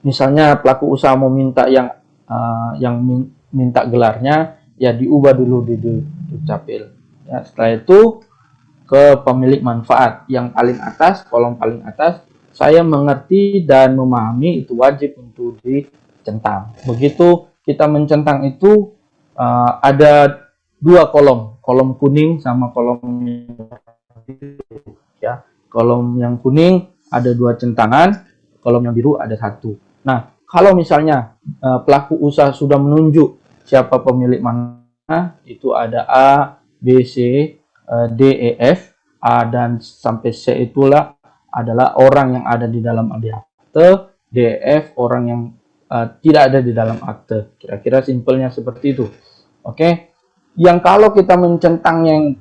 misalnya pelaku usaha mau minta minta gelarnya, ya diubah dulu di Dukcapil. Ya, setelah itu ke pemilik manfaat yang paling atas, kolom paling atas, saya mengerti dan memahami itu wajib untuk dicentang. Begitu kita mencentang itu ada dua kolom, kolom kuning sama kolom ya. Kolom yang kuning ada dua centangan, kolom yang biru ada satu. Nah, kalau misalnya pelaku usaha sudah menunjuk siapa pemilik mana, itu ada A, B, C, D, E, F, A dan sampai C itulah adalah orang yang ada di dalam akte, D, E, F orang yang tidak ada di dalam akte. Kira-kira simpelnya seperti itu. Oke. Yang kalau kita mencentang yang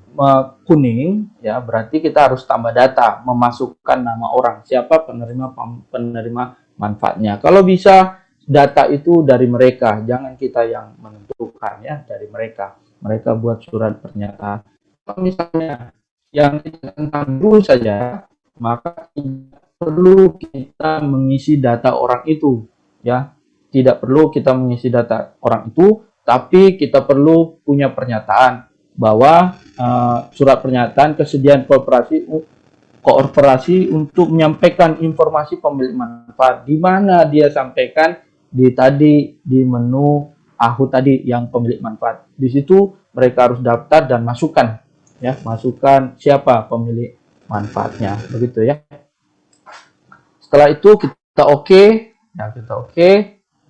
kuning, ya berarti kita harus tambah data, memasukkan nama orang, siapa penerima manfaatnya. Kalau bisa data itu dari mereka, jangan kita yang menentukan ya, dari mereka. Mereka buat surat pernyataan. Kalau misalnya yang kita tentang dulu saja, maka tidak perlu kita mengisi data orang itu, ya. Tidak perlu kita mengisi data orang itu, tapi kita perlu punya pernyataan bahwa surat pernyataan kesediaan kooperasi untuk menyampaikan informasi pemilik manfaat, di mana dia sampaikan di menu AHU tadi yang pemilik manfaat. Di situ mereka harus daftar dan masukkan ya, masukkan siapa pemilik manfaatnya, begitu ya. Setelah itu kita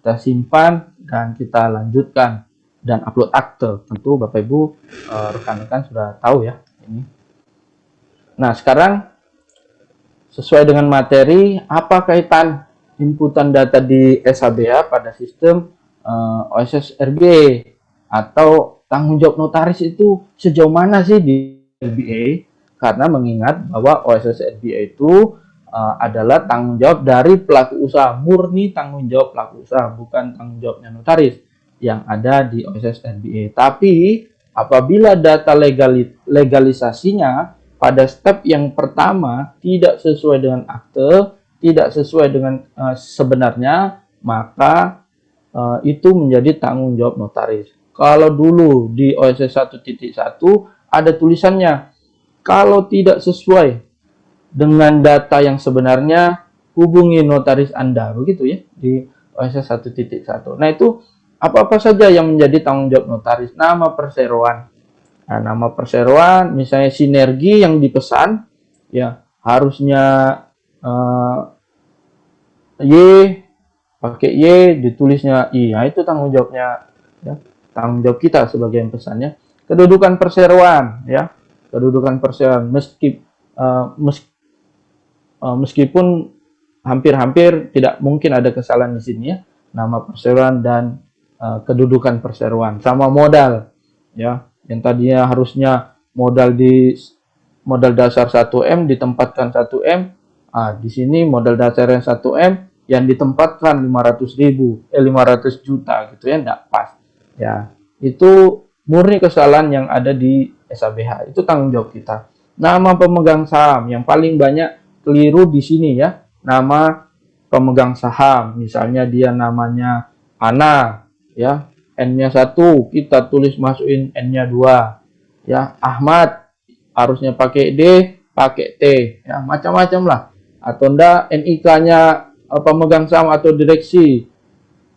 kita simpan dan kita lanjutkan dan upload akte. Tentu Bapak Ibu rekan-rekan sudah tahu ya ini. Nah, sekarang sesuai dengan materi, apa kaitan inputan data di SHBH pada sistem OSS RBA atau tanggung jawab notaris itu sejauh mana sih di RBA? Karena mengingat bahwa OSS RBA itu adalah tanggung jawab dari pelaku usaha, murni tanggung jawab pelaku usaha, bukan tanggung jawabnya notaris yang ada di OSS RBA. Tapi apabila data legalisasinya pada step yang pertama tidak sesuai dengan akte, tidak sesuai dengan sebenarnya, maka itu menjadi tanggung jawab notaris. Kalau dulu di OSS 1.1 ada tulisannya, kalau tidak sesuai dengan data yang sebenarnya, hubungi notaris Anda, begitu ya, di OSS 1.1. Nah, itu apa-apa saja yang menjadi tanggung jawab notaris. Nama perseroan. Nah, nama perseroan, misalnya sinergi yang dipesan, ya harusnya Y, pakai Y, ditulisnya I. Nah, itu tanggung jawabnya, ya, tanggung jawab kita sebagai yang pesannya. Kedudukan perseroan, ya, kedudukan perseroan, meskipun hampir-hampir tidak mungkin ada kesalahan di sini ya, nama perseroan dan kedudukan perseroan sama modal ya, yang tadinya harusnya modal dasar 1M ditempatkan 1M, di sini modal dasarnya 1M yang ditempatkan 500 juta gitu ya, enggak pas ya. Itu murni kesalahan yang ada di SHBH, itu tanggung jawab kita. Nama pemegang saham yang paling banyak keliru di sini ya, nama pemegang saham, misalnya dia namanya Ana ya, N-nya 1, kita tulis masukin N-nya 2 ya. Ahmad harusnya pakai D, pakai T ya, macam-macam lah. Atau enggak NIK-nya pemegang saham atau direksi,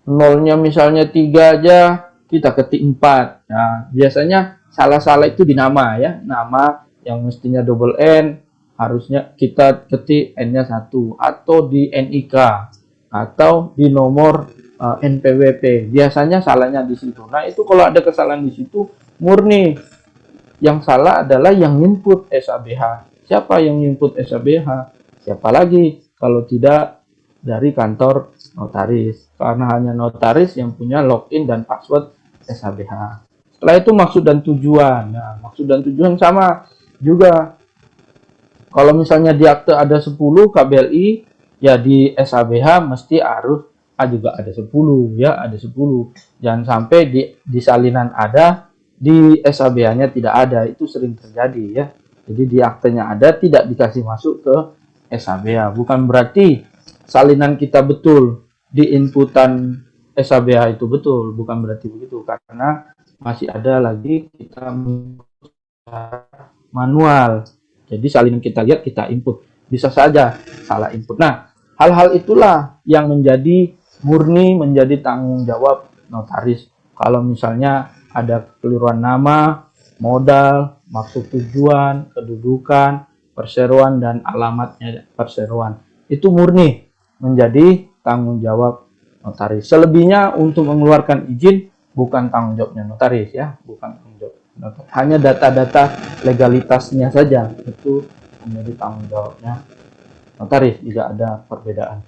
nolnya misalnya 3 aja kita ketik 4. Nah, biasanya salah-salah itu di nama ya, nama yang mestinya double N harusnya kita ketik N-nya 1, atau di NIK atau di nomor NPWP. Biasanya salahnya di situ. Nah, itu kalau ada kesalahan di situ, murni yang salah adalah yang input SHBH. Siapa yang input SHBH? Siapa lagi kalau tidak dari kantor notaris, karena hanya notaris yang punya login dan password SHBH. Setelah itu maksud dan tujuan. Nah, maksud dan tujuan sama juga. Kalau misalnya di akte ada 10 KBLI, ya di SHBH mesti harus juga ada 10 ya, ada 10. Jangan sampai di salinan ada, di SHBH-nya tidak ada. Itu sering terjadi ya. Jadi di aktenya ada, tidak dikasih masuk ke SHBH. Bukan berarti salinan kita betul, di inputan SABH itu betul, bukan berarti begitu, karena masih ada lagi kita manual. Jadi salinan kita lihat, kita input. Bisa saja salah input. Nah, hal-hal itulah yang menjadi murni menjadi tanggung jawab notaris. Kalau misalnya ada kekeliruan nama, modal, maksud tujuan, kedudukan, perseroan, dan alamatnya perseroan, itu murni menjadi tanggung jawab notaris. Selebihnya untuk mengeluarkan izin bukan tanggung jawabnya notaris ya, bukan tanggung jawab notaris. Hanya data-data legalitasnya saja itu menjadi tanggung jawabnya notaris jika ada perbedaan.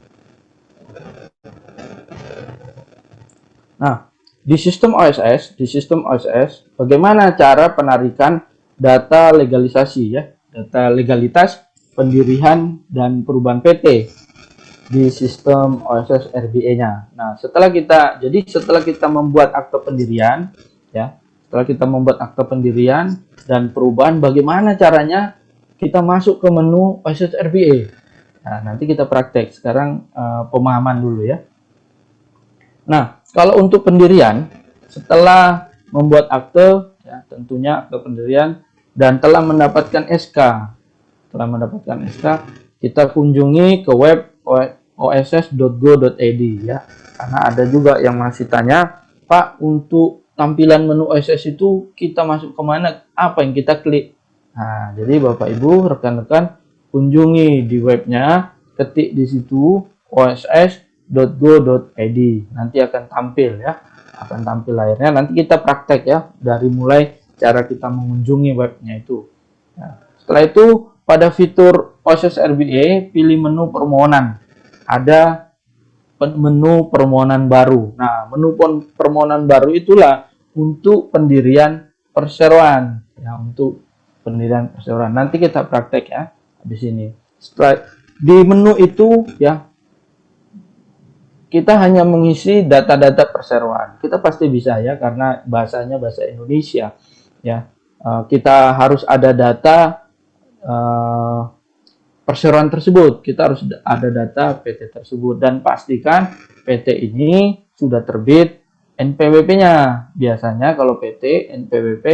Nah, di sistem OSS, bagaimana cara penarikan data legalisasi ya, data legalitas pendirian dan perubahan PT di sistem OSS RBA-nya. Nah, setelah kita membuat akte pendirian ya, setelah kita membuat akte pendirian dan perubahan, bagaimana caranya kita masuk ke menu OSS RBA. Nah, nanti kita praktek. Sekarang pemahaman dulu ya. Nah, kalau untuk pendirian, setelah membuat akte ya, tentunya akte pendirian dan telah mendapatkan SK. Kita kunjungi ke web oss.go.id ya, karena ada juga yang masih tanya, Pak, untuk tampilan menu OSS itu kita masuk kemana, apa yang kita klik. Nah, jadi Bapak Ibu rekan-rekan kunjungi di webnya, ketik di situ oss.go.id, nanti akan tampil ya, layarnya. Nanti kita praktek ya, dari mulai cara kita mengunjungi webnya itu ya. Setelah itu pada fitur OSS RBA pilih menu permohonan, ada menu permohonan baru. Nah, menu permohonan baru itulah untuk pendirian perseroan ya, untuk pendirian perseroan. Nanti kita praktek ya di sini. Setelah di menu itu ya, kita hanya mengisi data-data perseroan. Kita pasti bisa ya, karena bahasanya bahasa Indonesia ya. Kita harus ada data perseroan tersebut, kita harus ada data PT tersebut, dan pastikan PT ini sudah terbit NPWP-nya. Biasanya kalau PT NPWP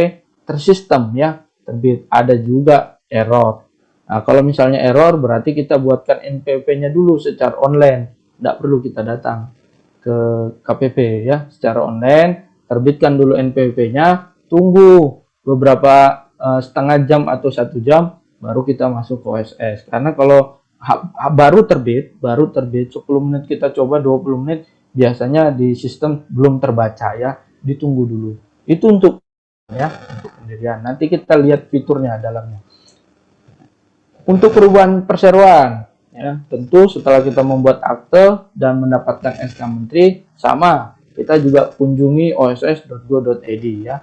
tersistem ya, terbit. Ada juga error. Nah, kalau misalnya error berarti kita buatkan NPWP-nya dulu secara online, tidak perlu kita datang ke KPP ya, secara online terbitkan dulu NPWP-nya, tunggu beberapa setengah jam atau 1 jam baru kita masuk ke OSS. Karena kalau baru terbit 10 menit kita coba, 20 menit biasanya di sistem belum terbaca ya, ditunggu dulu. Itu untuk ya, untuk pendirian. Nanti kita lihat fiturnya dalamnya. Untuk perubahan perseroan ya, tentu setelah kita membuat akte dan mendapatkan SK Menteri, sama kita juga kunjungi oss.go.id ya.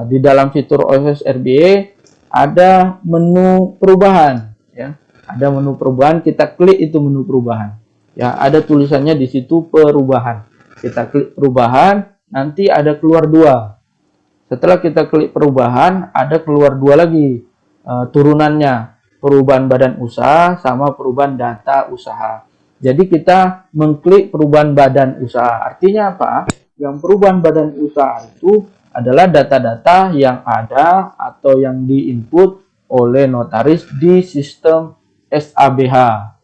Di dalam fitur OSS RBA ada menu perubahan ya, ada menu perubahan, kita klik itu menu perubahan ya, ada tulisannya di situ perubahan, kita klik perubahan, nanti ada keluar 2. Setelah kita klik perubahan ada keluar 2 lagi turunannya, perubahan badan usaha sama perubahan data usaha. Jadi kita mengklik perubahan badan usaha, artinya apa? Yang perubahan badan usaha itu adalah data-data yang ada atau yang diinput oleh notaris di sistem SABH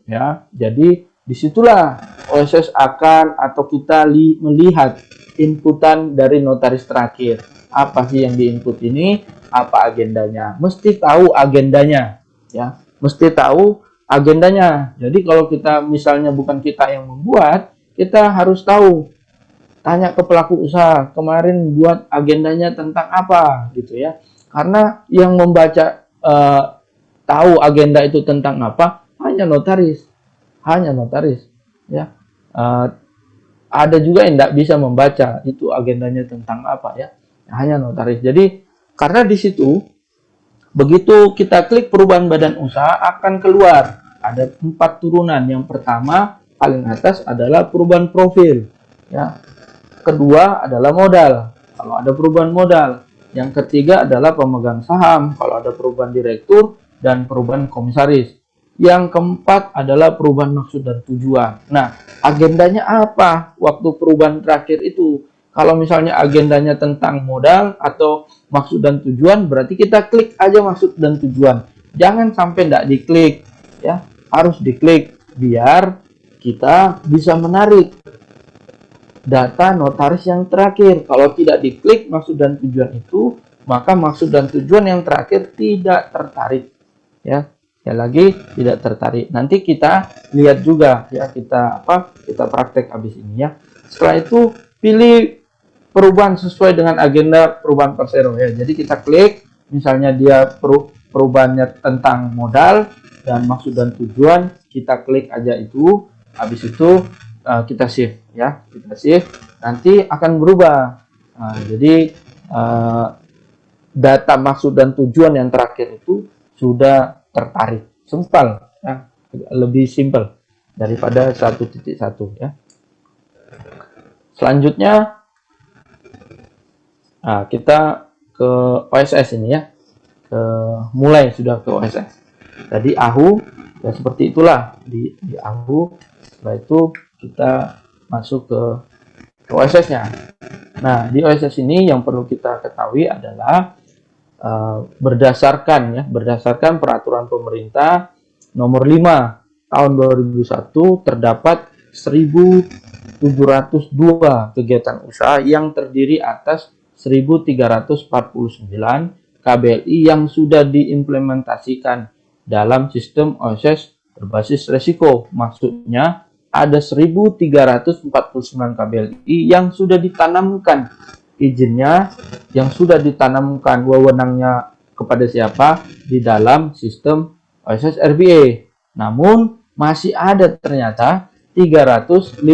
ya. Jadi disitulah OSS akan atau kita melihat inputan dari notaris terakhir. Apa sih yang diinput ini? Apa agendanya? Mesti tahu agendanya ya. Mesti tahu agendanya. Jadi kalau kita misalnya bukan kita yang membuat, kita harus tahu. Tanya ke pelaku usaha, kemarin buat agendanya tentang apa gitu ya. Karena yang membaca tahu agenda itu tentang apa hanya notaris. Ya. Ada juga yang tidak bisa membaca itu agendanya tentang apa ya. Hanya notaris. Jadi karena di situ begitu kita klik perubahan badan usaha akan keluar ada 4 turunan. Yang pertama paling atas adalah perubahan profil ya. Kedua adalah modal, kalau ada perubahan modal. Yang ketiga adalah pemegang saham, kalau ada perubahan direktur dan perubahan komisaris. Yang keempat adalah perubahan maksud dan tujuan. Nah, agendanya apa waktu perubahan terakhir itu? Kalau misalnya agendanya tentang modal atau maksud dan tujuan, berarti kita klik aja maksud dan tujuan. Jangan sampai tidak diklik, ya. Harus diklik biar kita bisa menarik data notaris yang terakhir. Kalau tidak diklik maksud dan tujuan itu, maka maksud dan tujuan yang terakhir tidak tertarik. Ya, ya lagi tidak tertarik. Nanti kita lihat juga ya, kita praktek habis ini ya. Setelah itu pilih perubahan sesuai dengan agenda perubahan persero ya. Jadi kita klik, misalnya dia perubahannya tentang modal dan maksud dan tujuan, kita klik aja itu. Habis itu kita save ya, kita save. Nanti akan berubah. Jadi data maksud dan tujuan yang terakhir itu sudah tertarik. Simpel ya, lebih simpel daripada 1.1 ya. Selanjutnya kita ke OSS ini ya. Mulai sudah ke OSS. Tadi AHU ya, seperti itulah di AHU. Setelah itu kita masuk ke OSS-nya. Nah, di OSS ini yang perlu kita ketahui adalah berdasarkan peraturan pemerintah nomor 5 tahun 2001 terdapat 1.702 kegiatan usaha yang terdiri atas 1.349 KBLI yang sudah diimplementasikan dalam sistem OSS berbasis resiko. Maksudnya ada 1.349 KBLI yang sudah ditanamkan izinnya, yang sudah ditanamkan wewenangnya kepada siapa di dalam sistem OSS RBA. Namun masih ada ternyata 353.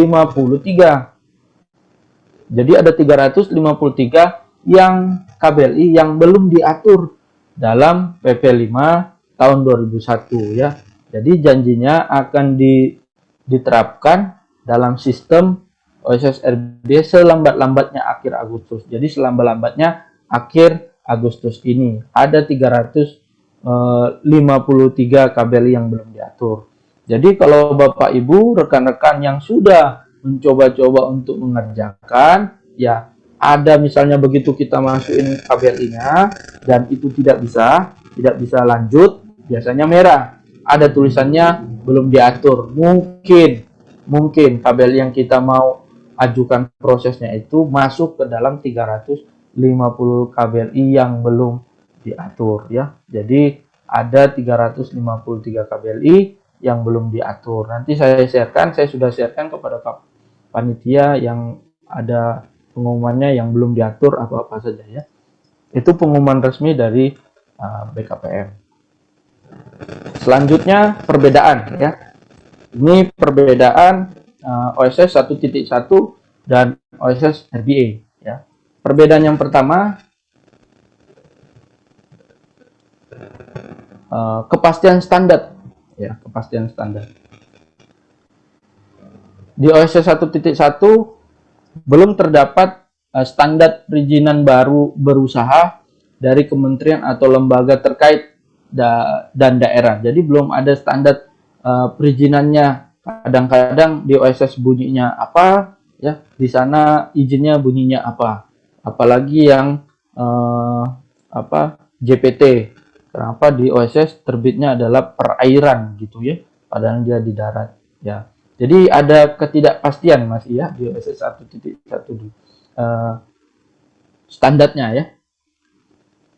Jadi ada 353 yang KBLI yang belum diatur dalam PP 5 tahun 2001 ya. Jadi janjinya akan diterapkan dalam sistem OSS RBA selambat-lambatnya akhir Agustus. Jadi selambat-lambatnya akhir Agustus ini. Ada 353 KBLI yang belum diatur. Jadi kalau Bapak Ibu, rekan-rekan yang sudah mencoba-coba untuk mengerjakan, ya ada misalnya begitu kita masukin KBLI-nya dan itu tidak bisa lanjut, biasanya merah. Ada tulisannya belum diatur. Mungkin KBLI yang kita mau ajukan prosesnya itu masuk ke dalam 350 KBLI yang belum diatur ya. Jadi ada 353 KBLI yang belum diatur. Nanti saya sudah sharekan kepada panitia yang ada pengumumannya yang belum diatur apa-apa saja ya. Itu pengumuman resmi dari BKPM. Selanjutnya perbedaan ya. Ini perbedaan OSS 1.1 dan OSS RBA ya. Perbedaan yang pertama, kepastian standar ya, kepastian standar. Di OSS 1.1 belum terdapat standar perizinan baru berusaha dari kementerian atau lembaga terkait dan daerah. Jadi belum ada standar perizinannya. Kadang-kadang di OSS bunyinya apa ya, di sana izinnya bunyinya apa. Apalagi yang JPT. Kenapa di OSS terbitnya adalah perairan gitu ya, padahal dia di darat ya. Jadi ada ketidakpastian masih ya di OSS 1.1 standarnya ya.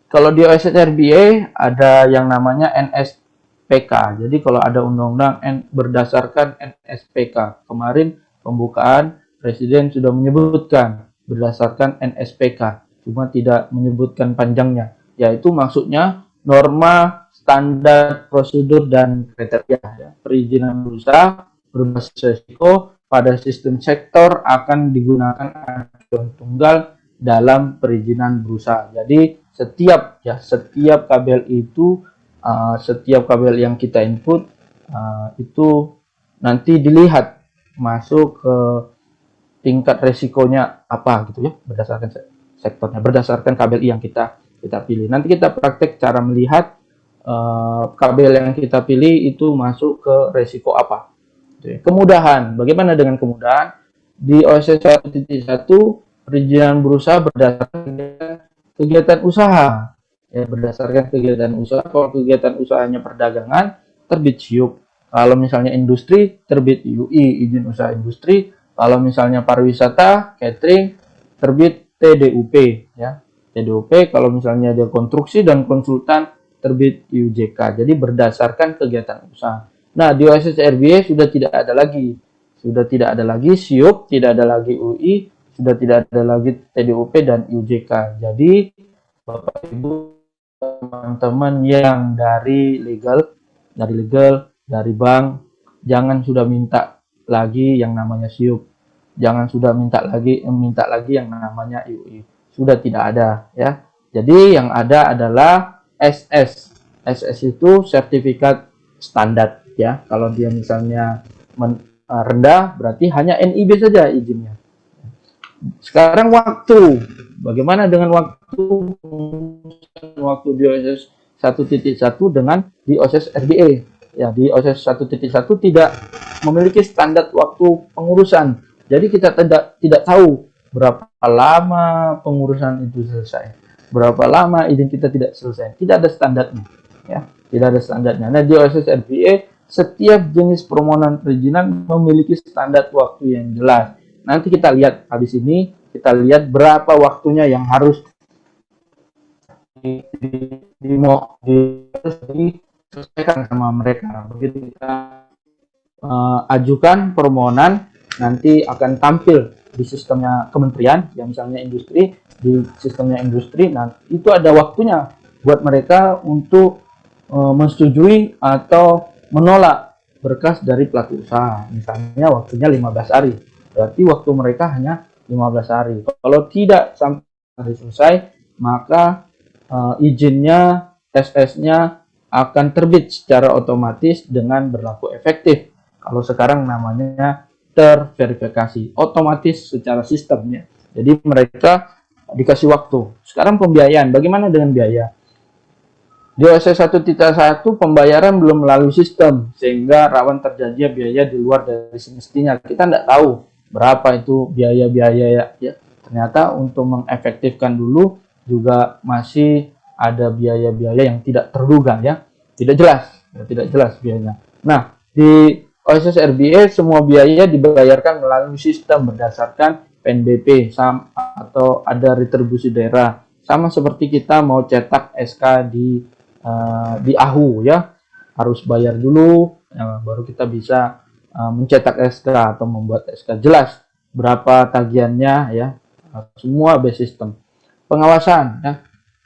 Kalau di OSS RBA ada yang namanya NSPK. Jadi kalau ada undang-undang berdasarkan NSPK. Kemarin pembukaan Presiden sudah menyebutkan berdasarkan NSPK. Cuma tidak menyebutkan panjangnya. Yaitu maksudnya norma, standar, prosedur, dan kriteria. Ya. Perizinan berusaha berbasis risiko pada sistem sektor akan digunakan acuan tunggal dalam perizinan berusaha. Jadi setiap KBLI itu setiap KBLI yang kita input itu nanti dilihat masuk ke tingkat resikonya apa gitu ya, berdasarkan sektornya, berdasarkan KBLI yang kita pilih. Nanti kita praktek cara melihat kabel yang kita pilih itu masuk ke resiko apa. Kemudahan, bagaimana dengan kemudahan? Di OSS 1.1 perizinan berusaha berdasarkan kegiatan usaha. Ya, berdasarkan kegiatan usaha. Kalau kegiatan usahanya perdagangan, terbit SIUP. Kalau misalnya industri, terbit UI, izin usaha industri. Kalau misalnya pariwisata, catering, terbit TDUP. Ya. TDUP, kalau misalnya ada konstruksi dan konsultan, terbit IUJK. Jadi berdasarkan kegiatan usaha. Nah, di OSS RBA sudah tidak ada lagi. Sudah tidak ada lagi SIUP, tidak ada lagi UI, sudah tidak ada lagi TDUP dan IUJK. Jadi, Bapak Ibu, teman-teman yang dari legal, dari bank, jangan sudah minta lagi yang namanya SIUP. Jangan sudah minta lagi yang namanya UI. Sudah tidak ada, ya. Jadi yang ada adalah SS. SS itu sertifikat standar, ya. Kalau dia misalnya rendah, berarti hanya NIB saja izinnya. Sekarang waktu, bagaimana dengan waktu di OSS 1.1 dengan di OSS RBA? Ya, di OSS 1.1 tidak memiliki standar waktu pengurusan. Jadi kita tidak tahu berapa lama pengurusan itu selesai, berapa lama izin kita tidak selesai. Tidak ada standarnya, ya, tidak ada standarnya. Nah, di OSS RBA setiap jenis permohonan perizinan memiliki standar waktu yang jelas. Nanti kita lihat habis ini, kita lihat berapa waktunya yang harus diselesaikan sama mereka. Begitu kita ajukan permohonan, nanti akan tampil di sistemnya kementerian, yang misalnya industri, di sistemnya industri. Nah, itu ada waktunya buat mereka untuk menyetujui atau menolak berkas dari pelaku usaha. Misalnya waktunya 15 hari. Berarti waktu mereka hanya 15 hari. Kalau tidak sampai selesai, maka izinnya, SS-nya akan terbit secara otomatis dengan berlaku efektif. Kalau sekarang namanya terverifikasi, otomatis secara sistemnya. Jadi mereka dikasih waktu. Sekarang pembiayaan, bagaimana dengan biaya? Di OSS 1.1 pembayaran belum melalui sistem, sehingga rawan terjadinya biaya di luar dari semestinya. Kita tidak tahu berapa itu biaya-biaya, ya. Ternyata untuk mengefektifkan dulu juga masih ada biaya-biaya yang tidak terduga, ya. Tidak jelas biayanya. Nah, di OSS RBA semua biaya dibayarkan melalui sistem berdasarkan PNBP atau ada retribusi daerah. Sama seperti kita mau cetak SK di AHU, ya, harus bayar dulu, ya, baru kita bisa mencetak SK atau membuat SK. Jelas berapa tagihannya, ya, semua base system. Pengawasan, ya,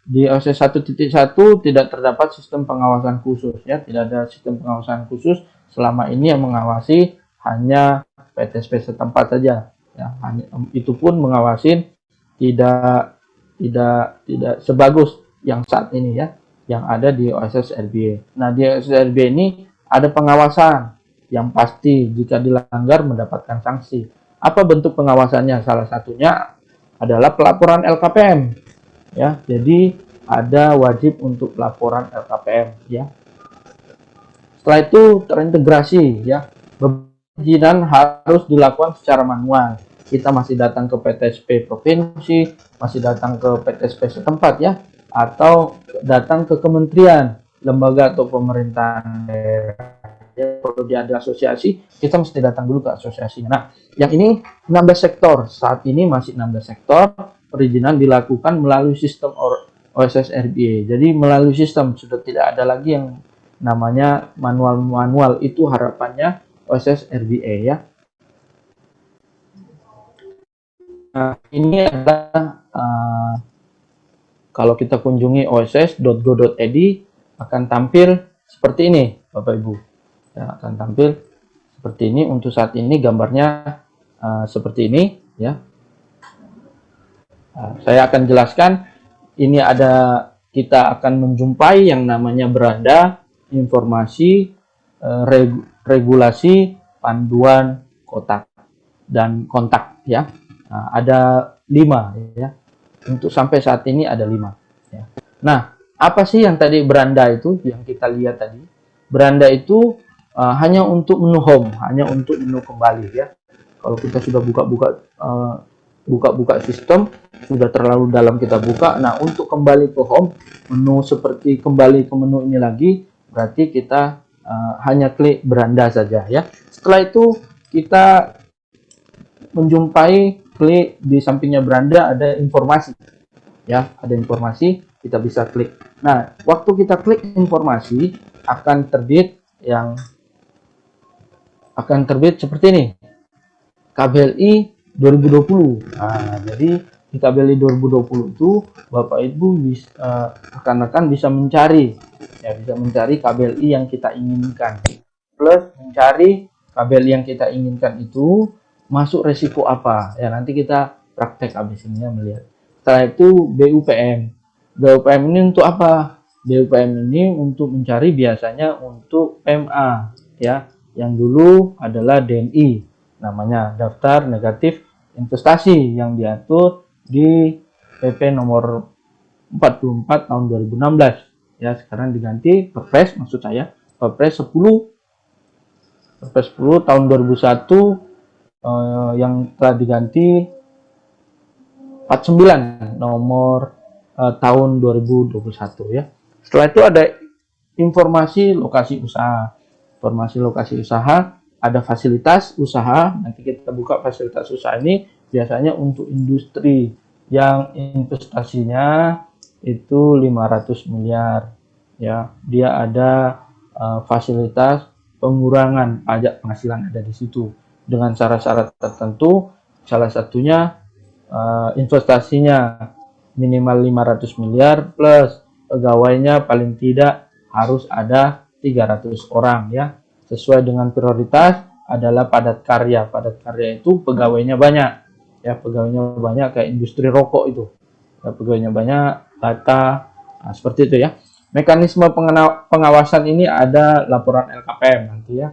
di OSS 1.1 tidak terdapat sistem pengawasan khusus, ya, tidak ada sistem pengawasan khusus. Selama ini yang mengawasi hanya PTSP setempat saja, ya, itu pun mengawasin tidak sebagus yang saat ini, ya, yang ada di OSS RBA. Nah, di OSS RBA ini ada pengawasan yang pasti, jika dilanggar mendapatkan sanksi. Apa bentuk pengawasannya? Salah satunya adalah pelaporan LKPM, ya. Jadi ada wajib untuk laporan LKPM, ya. Setelah itu terintegrasi, ya. Perizinan harus dilakukan secara manual. Kita masih datang ke PTSP provinsi, masih datang ke PTSP setempat, ya, atau datang ke kementerian, lembaga atau pemerintahan daerah. Ya, kalau dia ada asosiasi, kita mesti datang dulu ke asosiasinya. Nah, yang ini 16 sektor. Saat ini masih 16 sektor. Perizinan dilakukan melalui sistem OSS RBA. Jadi melalui sistem, sudah tidak ada lagi yang namanya manual-manual. Itu harapannya OSS RBA, ya. Nah, ini adalah kalau kita kunjungi oss.go.id akan tampil seperti ini, Bapak Ibu. Ya, akan tampil seperti ini. Untuk saat ini gambarnya seperti ini, ya. Saya akan jelaskan. Ini kita akan menjumpai yang namanya beranda, informasi, regulasi, panduan, kotak, dan kontak, ya. Nah, ada 5, ya. Untuk sampai saat ini ada 5. Ya. Nah, Apa sih yang tadi beranda itu yang kita lihat tadi? Beranda itu hanya untuk menu home, hanya untuk menu kembali ya. Kalau kita sudah buka-buka sistem, sudah terlalu dalam kita buka. Nah, untuk kembali ke home, menu seperti kembali ke menu ini lagi, berarti kita hanya klik beranda saja ya. Setelah itu kita menjumpai klik di sampingnya beranda ada informasi ya, ada informasi, kita bisa klik. Nah, waktu kita klik informasi akan terbit seperti ini, KBLI 2020. Nah, jadi di KBLI 2020 itu Bapak Ibu rekan-rekan bisa mencari KBLI yang kita inginkan. Plus mencari KBLI yang kita inginkan itu masuk resiko apa. Ya, nanti kita praktek habis ini ya, melihat. Setelah itu BUPM. BUPM ini untuk apa? BUPM ini untuk mencari biasanya untuk PMA ya, yang dulu adalah DNI, namanya Daftar Negatif Investasi, yang diatur di PP nomor 44 tahun 2016 ya, sekarang diganti Perpres, maksud saya Perpres 10 tahun 2001 yang telah diganti 49 nomor tahun 2021 ya. Setelah itu ada informasi lokasi usaha. Informasi lokasi usaha, ada fasilitas usaha. Nanti kita buka fasilitas usaha ini biasanya untuk industri yang investasinya itu 500 miliar ya. Dia ada fasilitas pengurangan pajak penghasilan, ada di situ dengan syarat-syarat tertentu. Salah satunya investasinya minimal 500 miliar plus pegawainya paling tidak harus ada 300 orang ya. Sesuai dengan prioritas adalah padat karya. Padat karya itu pegawainya banyak ya, pegawainya banyak kayak industri rokok itu. Ya, pegawainya banyak, data, nah, seperti itu ya. Mekanisme pengawasan ini ada laporan LKPM nanti ya.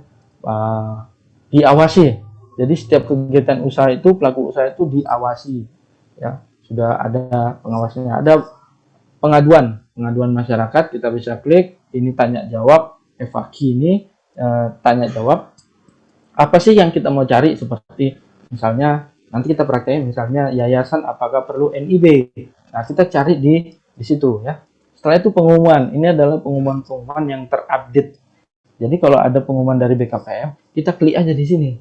Diawasi. Jadi setiap kegiatan usaha itu, pelaku usaha itu diawasi ya. Sudah ada pengawasannya, ada pengaduan masyarakat, kita bisa klik ini tanya jawab, FAQ ini tanya jawab. Apa sih yang kita mau cari, seperti misalnya nanti kita prakteknya misalnya yayasan apakah perlu NIB. Nah, kita cari di situ ya. Setelah itu pengumuman, ini adalah pengumuman yang terupdate. Jadi kalau ada pengumuman dari BKPM, kita klik aja di sini.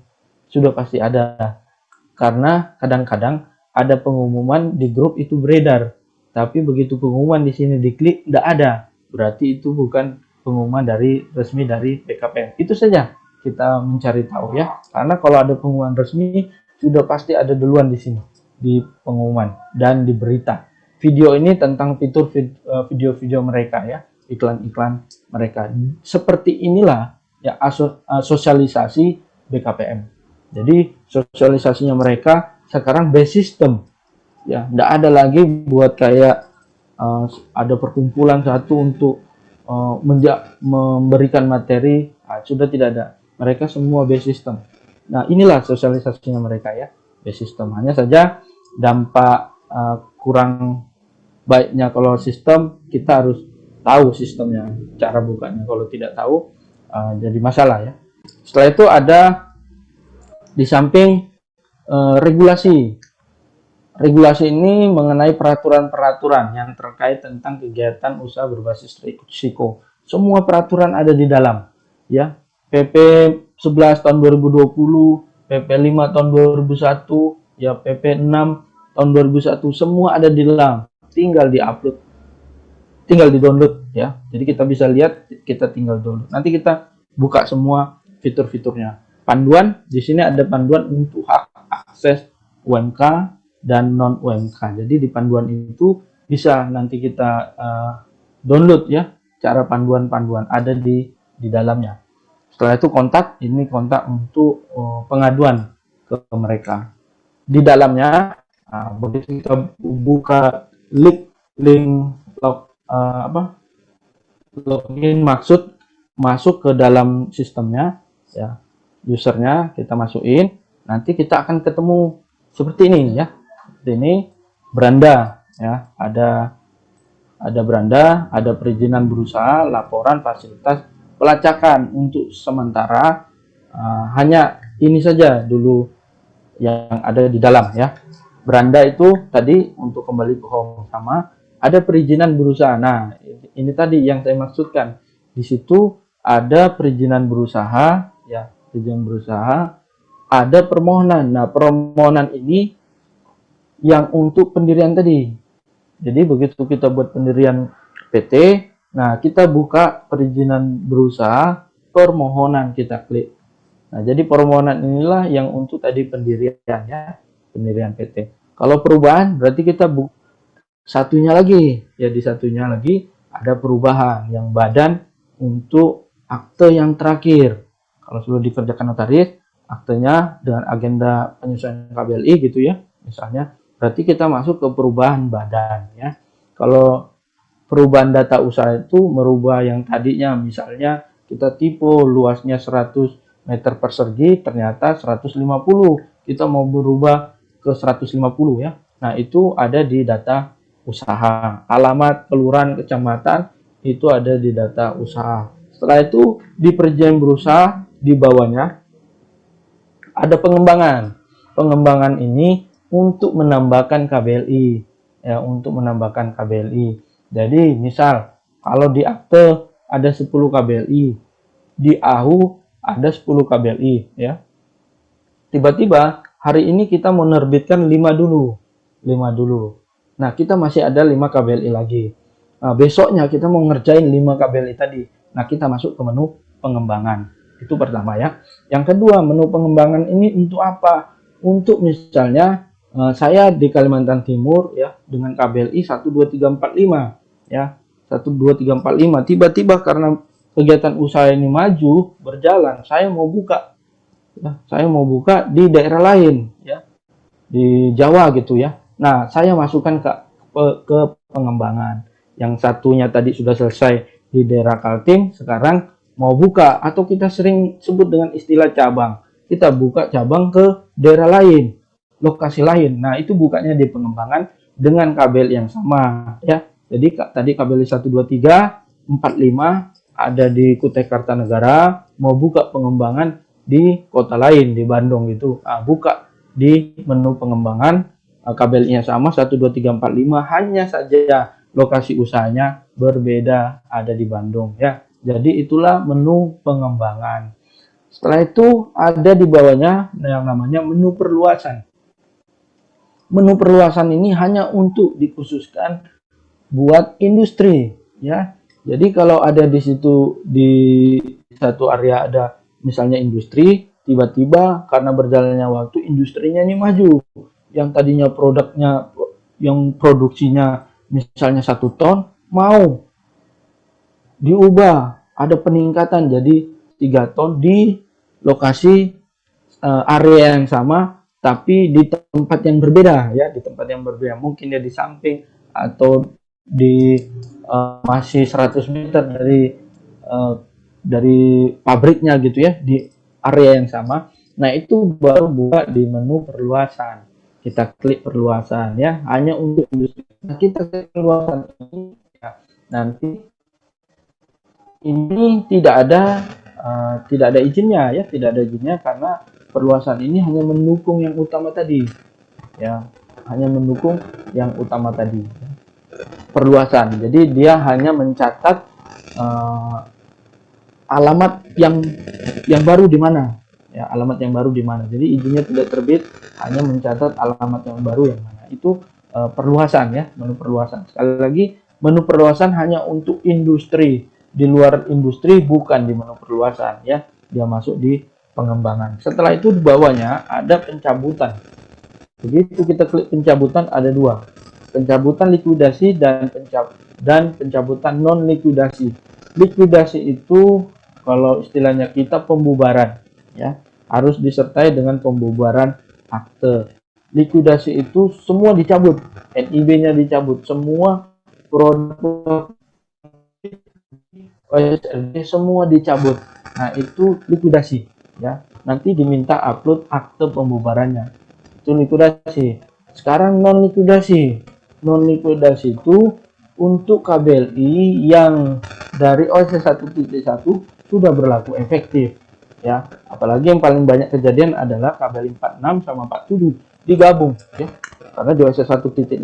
Sudah pasti ada. Karena kadang-kadang ada pengumuman di grup itu beredar, tapi begitu pengumuman di sini diklik tidak ada, berarti itu bukan pengumuman resmi dari BKPM. Itu saja kita mencari tahu ya, karena kalau ada pengumuman resmi sudah pasti ada duluan di sini di pengumuman dan di berita. Video ini tentang fitur video-video mereka ya, iklan-iklan mereka. Seperti inilah ya sosialisasi BKPM. Jadi sosialisasinya mereka sekarang base system ya, tidak ada lagi buat kayak ada perkumpulan satu untuk memberikan materi, sudah tidak ada. Mereka semua base system. Nah, inilah sosialisasinya mereka ya, base system. Hanya saja dampak kurang baiknya kalau sistem, kita harus tahu sistemnya, cara bukanya. Kalau tidak tahu jadi masalah ya. Setelah itu ada di samping regulasi. Regulasi ini mengenai peraturan-peraturan yang terkait tentang kegiatan usaha berbasis risiko. Semua peraturan ada di dalam ya. PP 11 tahun 2020, PP 5 tahun 2001, ya PP 6 tahun 2001, semua ada di dalam. Tinggal di-upload, tinggal di-download ya. Jadi kita bisa lihat, kita tinggal download. Nanti kita buka semua fitur-fiturnya. Panduan, di sini ada panduan untuk hak akses UMK dan non UMK. Jadi di panduan itu bisa nanti kita download ya, cara panduan-panduan ada di dalamnya. Setelah itu kontak, ini kontak untuk pengaduan ke mereka. Di dalamnya begitu kita buka link login, masuk ke dalam sistemnya ya, usernya kita masukin, nanti kita akan ketemu seperti ini ya. Seperti ini beranda ya, ada ada beranda, ada perizinan berusaha, laporan, fasilitas, pelacakan. Untuk sementara hanya ini saja dulu yang ada di dalam ya. Beranda itu tadi untuk kembali ke home sama, ada perizinan berusaha. Nah, ini tadi yang saya maksudkan. Di situ ada perizinan berusaha ya, perizinan berusaha, ada permohonan. Nah, permohonan ini yang untuk pendirian tadi. Jadi begitu kita buat pendirian PT, nah kita buka perizinan berusaha, permohonan kita klik. Nah, jadi permohonan inilah yang untuk tadi pendirian ya, pendirian PT. Kalau perubahan berarti kita satunya lagi, ya di satunya lagi ada perubahan yang badan untuk akte yang terakhir. Kalau sudah dikerjakan notaris, aktenya dengan agenda penyesuaian KBLI gitu ya, misalnya, berarti kita masuk ke perubahan badan ya. Kalau perubahan data usaha itu merubah yang tadinya misalnya kita tipe luasnya 100 meter persegi ternyata 150, kita mau berubah ke 150 ya. Nah, itu ada di data usaha. Alamat kelurahan kecamatan itu ada di data usaha. Setelah itu di perizinan berusaha di bawahnya ada pengembangan. Pengembangan ini untuk menambahkan KBLI ya, untuk menambahkan KBLI. Jadi misal kalau di akte ada 10 KBLI, di AHU ada 10 KBLI ya. Tiba-tiba hari ini kita menerbitkan 5 dulu. 5 dulu. Nah, kita masih ada 5 KBLI lagi. Nah, besoknya kita mau ngerjain 5 KBLI tadi. Nah, kita masuk ke menu pengembangan. Itu pertama ya. Yang kedua, menu pengembangan ini untuk apa? Untuk misalnya saya di Kalimantan Timur ya dengan KBLI 12345 ya. 12345 tiba-tiba karena kegiatan usaha ini maju berjalan, saya mau buka ya, saya mau buka di daerah lain ya, di Jawa gitu ya. Nah, saya masukkan ke pengembangan. Yang satunya tadi sudah selesai di daerah Kaltim, sekarang mau buka atau kita sering sebut dengan istilah cabang. Kita buka cabang ke daerah lain, lokasi lain. Nah, itu bukanya di pengembangan dengan KBLI yang sama ya. Jadi tadi KBLI 12345 ada di Kutai Kartanegara, mau buka pengembangan di kota lain di Bandung gitu. Nah, buka di menu pengembangan KBLI-nya sama 12345, hanya saja lokasi usahanya berbeda, ada di Bandung ya. Jadi itulah menu pengembangan. Setelah itu ada di bawahnya yang namanya menu perluasan. Menu perluasan ini hanya untuk dikhususkan buat industri ya. Jadi kalau ada di situ di satu area ada misalnya industri, tiba-tiba karena berjalannya waktu industrinya ini maju. Yang tadinya produknya yang produksinya misalnya 1 ton mau diubah, ada peningkatan jadi 3 ton di lokasi area yang sama tapi di tempat yang berbeda ya, di tempat yang berbeda, mungkin dia di samping atau di masih 100 meter dari pabriknya gitu ya, di area yang sama. Nah, itu baru buka di menu perluasan. Kita klik perluasan ya, hanya untuk industri. Nah, kita klik perluasan ini ya, nanti ini tidak ada izinnya ya, tidak ada izinnya karena perluasan ini hanya mendukung yang utama tadi ya, hanya mendukung yang utama tadi. Perluasan, jadi dia hanya mencatat alamat yang baru di mana ya, alamat yang baru di mana. Jadi izinnya tidak terbit, hanya mencatat alamat yang baru yang mana. Itu perluasan ya, menu perluasan. Sekali lagi, menu perluasan hanya untuk industri. Di luar industri bukan di menu perluasan ya, dia masuk di pengembangan. Setelah itu di bawahnya ada pencabutan. Begitu kita klik pencabutan, ada 2, pencabutan likuidasi dan pencabutan non likuidasi. Likuidasi itu kalau istilahnya kita pembubaran ya, harus disertai dengan pembubaran akte. Likuidasi itu semua dicabut, NIB-nya dicabut, semua produk OSRD semua dicabut. Nah, itu likuidasi ya. Nanti diminta upload akte pembubarannya. Itu likuidasi. Sekarang non likuidasi. Non likuidasi itu untuk KBLI yang dari OSS 1.1 sudah berlaku efektif ya. Apalagi yang paling banyak kejadian adalah KBLI 46 sama 47 digabung ya. Karena di OSS 1.0,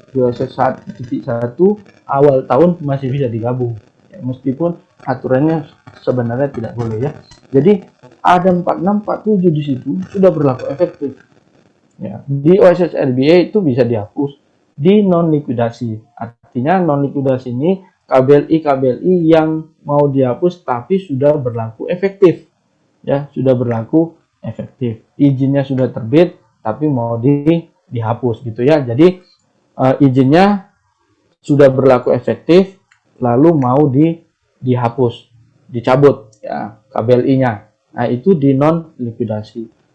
di OSS 1.1 awal tahun masih bisa digabung ya, meskipun aturannya sebenarnya tidak boleh ya. Jadi ada 46, 47 di situ sudah berlaku efektif. Ya, di OSS RBA itu bisa dihapus di non likuidasi. Artinya non likuidasi ini KBLI yang mau dihapus tapi sudah berlaku efektif. Ya, sudah berlaku efektif. Izinnya sudah terbit tapi mau dihapus gitu ya. Jadi izinnya sudah berlaku efektif lalu mau dihapus, dicabut ya KBLI-nya. Nah, itu di non likuidasi.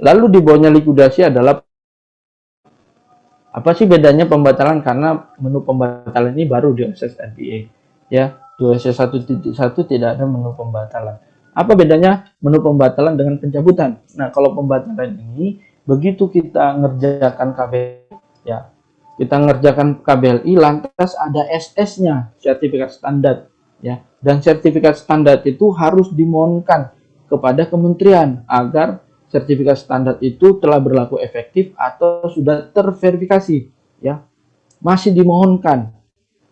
Lalu di bawahnya likuidasi adalah apa sih bedanya pembatalan, karena menu pembatalan ini baru di OSS RBA ya. Di OSS 1.1 tidak ada menu pembatalan. Apa bedanya menu pembatalan dengan pencabutan? Nah, kalau pembatalan ini begitu kita ngerjakan KBLI ya, kita ngerjakan KBLI lantas ada SS-nya, sertifikat standar ya. Dan sertifikat standar itu harus dimohonkan kepada kementerian agar sertifikat standar itu telah berlaku efektif atau sudah terverifikasi ya, masih dimohonkan.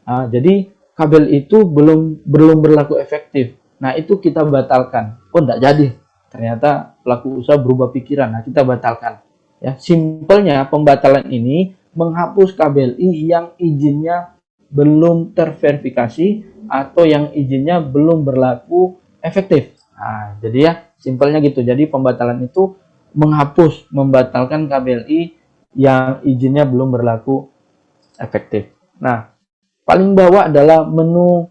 Nah, jadi kabel itu belum berlaku efektif. Nah, itu kita batalkan. Oh, enggak jadi. Ternyata pelaku usaha berubah pikiran. Nah, kita batalkan. Ya, simpelnya pembatalan ini menghapus KBLI yang izinnya belum terverifikasi atau yang izinnya belum berlaku efektif. Nah, jadi ya simpelnya gitu. Jadi pembatalan itu menghapus, membatalkan KBLI yang izinnya belum berlaku efektif. Nah, paling bawah adalah menu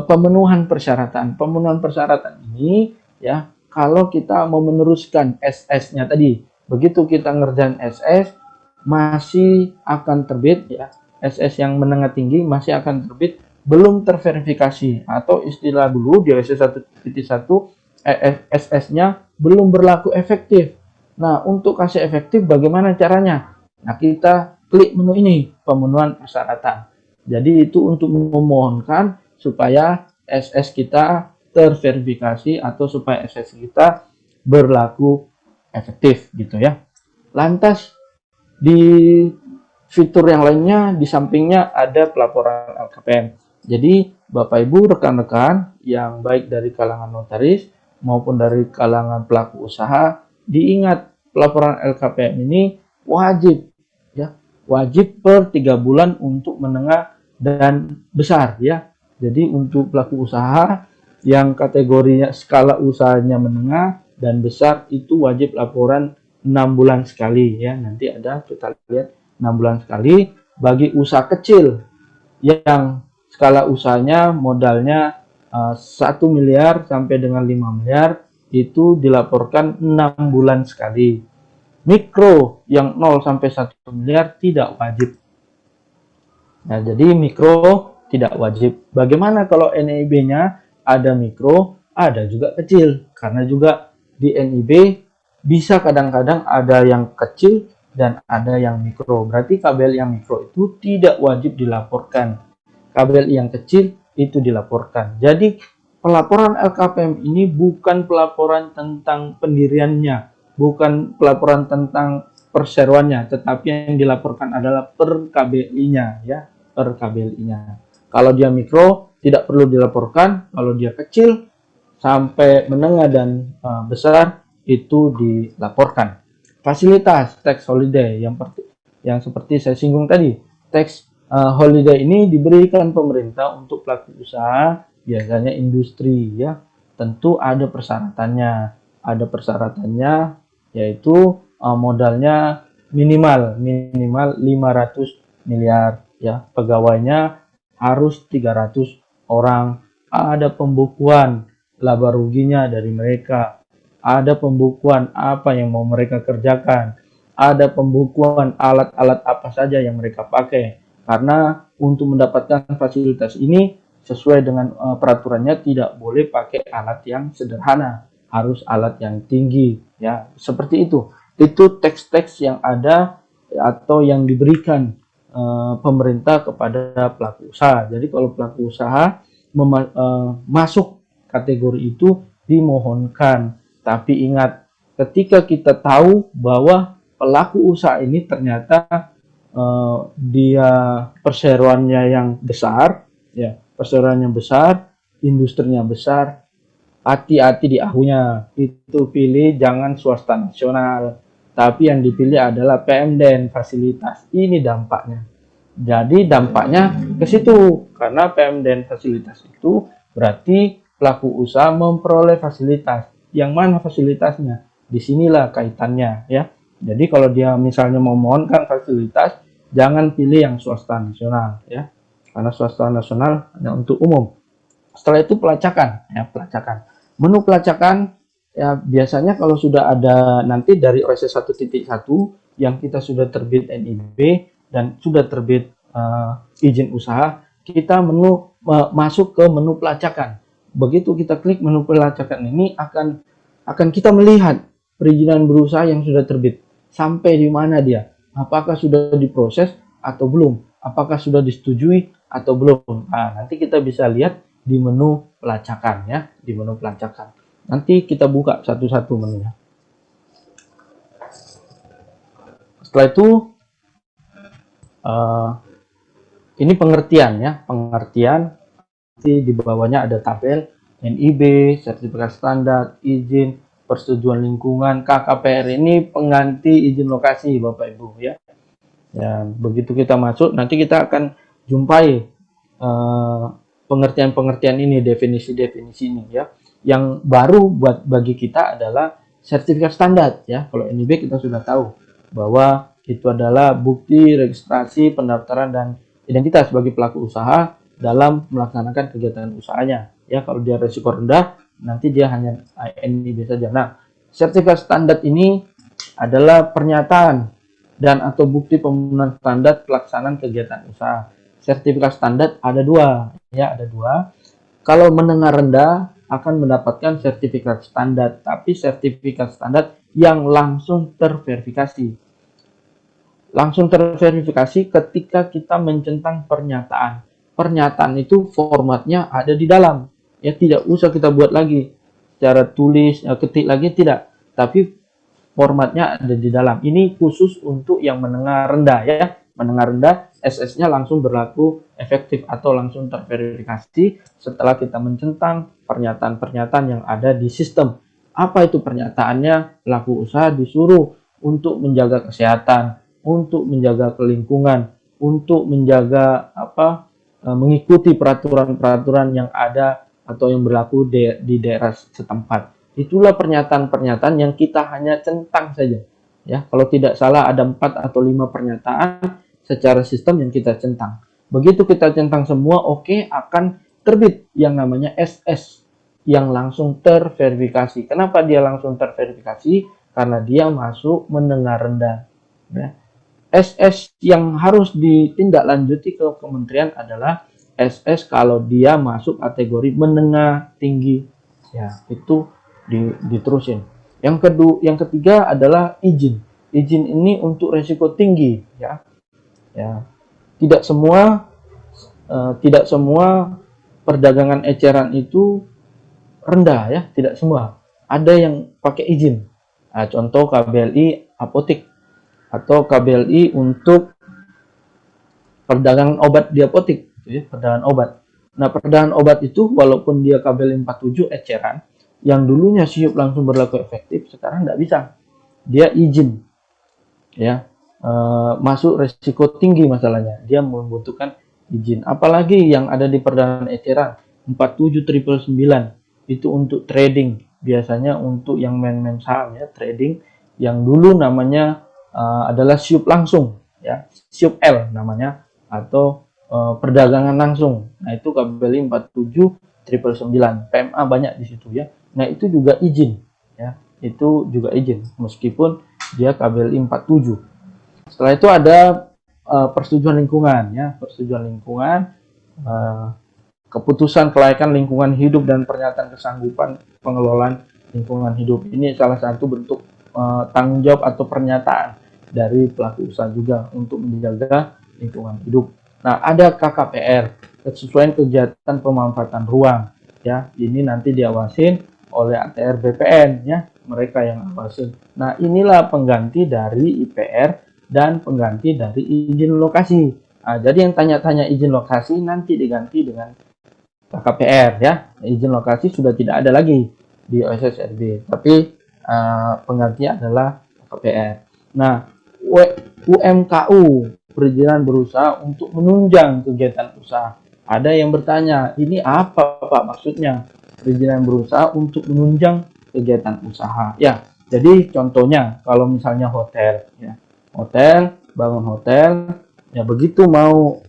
pemenuhan persyaratan. Pemenuhan persyaratan ini ya, kalau kita mau meneruskan SS-nya tadi, begitu kita ngerjain SS masih akan terbit ya. SS yang menengah tinggi masih akan terbit belum terverifikasi, atau istilah dulu di OSS 1.1 SS-nya belum berlaku efektif. Nah, untuk kasih efektif bagaimana caranya? Nah, kita klik menu ini, pemenuhan persyaratan. Jadi itu untuk memohonkan supaya SS kita terverifikasi atau supaya SS kita berlaku efektif gitu ya. Lantas di fitur yang lainnya di sampingnya ada pelaporan LKPM. Jadi Bapak Ibu rekan-rekan yang baik dari kalangan notaris maupun dari kalangan pelaku usaha, diingat pelaporan LKPM ini wajib ya, wajib per 3 bulan untuk menengah dan besar ya. Jadi untuk pelaku usaha yang kategorinya skala usahanya menengah dan besar itu wajib laporan 6 bulan sekali ya. Nanti ada kita lihat 6 bulan sekali. Bagi usaha kecil yang skala usahanya modalnya 1 miliar sampai dengan 5 miliar itu dilaporkan 6 bulan sekali. Mikro yang 0 sampai 1 miliar tidak wajib. Nah, jadi mikro tidak wajib. Bagaimana kalau NIB-nya ada mikro, ada juga kecil? Karena juga di NIB bisa kadang-kadang ada yang kecil dan ada yang mikro. Berarti KBL yang mikro itu tidak wajib dilaporkan. KBL yang kecil itu dilaporkan. Jadi pelaporan LKPM ini bukan pelaporan tentang pendiriannya, bukan pelaporan tentang perseroannya, tetapi yang dilaporkan adalah per KBLI-nya ya, per KBLI-nya. Kalau dia mikro tidak perlu dilaporkan, kalau dia kecil sampai menengah dan besar itu dilaporkan. Fasilitas tax holiday yang seperti saya singgung tadi, tax holiday ini diberikan pemerintah untuk pelaku usaha, biasanya industri ya. Tentu ada persyaratannya. Ada persyaratannya yaitu modalnya minimal 500 miliar ya. Pegawainya harus 300 orang. Ada pembukuan laba ruginya dari mereka. Ada pembukuan apa yang mau mereka kerjakan. Ada pembukuan alat-alat apa saja yang mereka pakai. Karena untuk mendapatkan fasilitas ini sesuai dengan peraturannya tidak boleh pakai alat yang sederhana, harus alat yang tinggi ya, seperti itu. Itu teks-teks yang ada atau yang diberikan pemerintah kepada pelaku usaha. Jadi kalau pelaku usaha masuk kategori itu dimohonkan. Tapi ingat, ketika kita tahu bahwa pelaku usaha ini ternyata dia perseroannya yang besar, ya perseroannya besar, industrinya besar, hati-hati di ahunya. Itu pilih jangan swasta nasional, tapi yang dipilih adalah PMDN fasilitas. Ini dampaknya. Jadi dampaknya ke situ, karena PMDN fasilitas itu berarti pelaku usaha memperoleh fasilitas. Yang mana fasilitasnya? Disinilah kaitannya, ya. Jadi kalau dia misalnya memohonkan fasilitas, jangan pilih yang swasta nasional, ya, karena swasta nasional hanya untuk umum. Setelah itu pelacakan, ya, pelacakan. Menu pelacakan, ya biasanya kalau sudah ada nanti dari OSS 1.1 yang kita sudah terbit NIB dan sudah terbit izin usaha, kita masuk ke menu pelacakan. Begitu kita klik menu pelacakan ini, akan kita melihat perizinan berusaha yang sudah terbit. Sampai di mana dia? Apakah sudah diproses atau belum? Apakah sudah disetujui atau belum? Nah, nanti kita bisa lihat di menu pelacakan, ya, di menu pelacakan. Nanti kita buka satu-satu menunya. Setelah itu ini pengertian, ya, pengertian. Nanti di bawahnya ada tabel NIB, sertifikat standar, izin, persetujuan lingkungan. KKPR ini pengganti izin lokasi, Bapak Ibu, ya. Ya, begitu kita masuk, nanti kita akan jumpai pengertian-pengertian ini, definisi-definisi ini, ya. Yang baru bagi kita adalah sertifikat standar, ya. Kalau NIB kita sudah tahu bahwa itu adalah bukti registrasi, pendaftaran, dan identitas bagi pelaku usaha dalam melaksanakan kegiatan usahanya. Ya, kalau dia risiko rendah, nanti dia hanya NIB saja. Nah, sertifikat standar ini adalah pernyataan dan atau bukti pemenuhan standar pelaksanaan kegiatan usaha. Sertifikat standar ada dua, ya, ada dua. Kalau menengah rendah akan mendapatkan sertifikat standar, tapi sertifikat standar yang langsung terverifikasi. Langsung terverifikasi ketika kita mencentang pernyataan. Pernyataan itu formatnya ada di dalam. Ya, tidak usah kita buat lagi secara tulis, ketik lagi, tidak. Tapi formatnya ada di dalam. Ini khusus untuk yang menengah rendah, ya. Menengah rendah, SS-nya langsung berlaku efektif atau langsung terverifikasi setelah kita mencentang pernyataan-pernyataan yang ada di sistem. Apa itu pernyataannya? Pelaku usaha disuruh untuk menjaga kesehatan, untuk menjaga lingkungan, untuk menjaga mengikuti peraturan-peraturan yang ada atau yang berlaku di daerah setempat. Itulah pernyataan-pernyataan yang kita hanya centang saja. Ya, kalau tidak salah ada 4 atau 5 pernyataan secara sistem yang kita centang. Begitu kita centang semua, oke, akan terbit yang namanya SS yang langsung terverifikasi. Kenapa dia langsung terverifikasi? Karena dia masuk menengah rendah. Ya. SS yang harus ditindaklanjuti ke kementerian adalah SS kalau dia masuk kategori menengah tinggi. Ya, itu diterusin. Yang ketiga adalah izin. Izin ini untuk resiko tinggi, ya. Ya. Tidak semua perdagangan eceran itu rendah, ya, tidak semua. Ada yang pakai izin. Nah, contoh KBLI apotek atau KBLI untuk perdagangan obat di apotek, ya, perdagangan obat. Nah, perdagangan obat itu walaupun dia KBLI 47 eceran, yang dulunya SIUP langsung berlaku efektif, sekarang tidak bisa. Dia izin, ya, masuk resiko tinggi masalahnya. Dia membutuhkan izin. Apalagi yang ada di perdagangan eceran 47.999 itu untuk trading, biasanya untuk yang main-main saham, ya, trading yang dulu namanya adalah SIUP langsung, ya, SIUP L namanya, atau perdagangan langsung. Nah, itu KBLI 47.999, PMA banyak di situ, ya. Nah, itu juga izin, ya, itu juga izin meskipun dia KBLI 47. Setelah itu ada persetujuan lingkungan, ya, persetujuan lingkungan, keputusan kelayakan lingkungan hidup dan pernyataan kesanggupan pengelolaan lingkungan hidup. Ini salah satu bentuk tanggung jawab atau pernyataan dari pelaku usaha juga untuk menjaga lingkungan hidup. Nah, ada KKPR, kesesuaian kegiatan pemanfaatan ruang. Ya, ini nanti diawasin oleh ATR BPN ya, mereka yang awasin. Nah, inilah pengganti dari IPR dan pengganti dari izin lokasi. Nah, jadi yang tanya-tanya izin lokasi nanti diganti dengan KKPR ya. Izin lokasi sudah tidak ada lagi di OSS RB, tapi penggantinya adalah KKPR. Nah, UMKU, perizinan berusaha untuk menunjang kegiatan usaha. Ada yang bertanya, ini apa Pak maksudnya? Perizinan berusaha untuk menunjang kegiatan usaha. Ya, jadi contohnya kalau misalnya hotel, ya, hotel, bangun hotel, ya begitu mau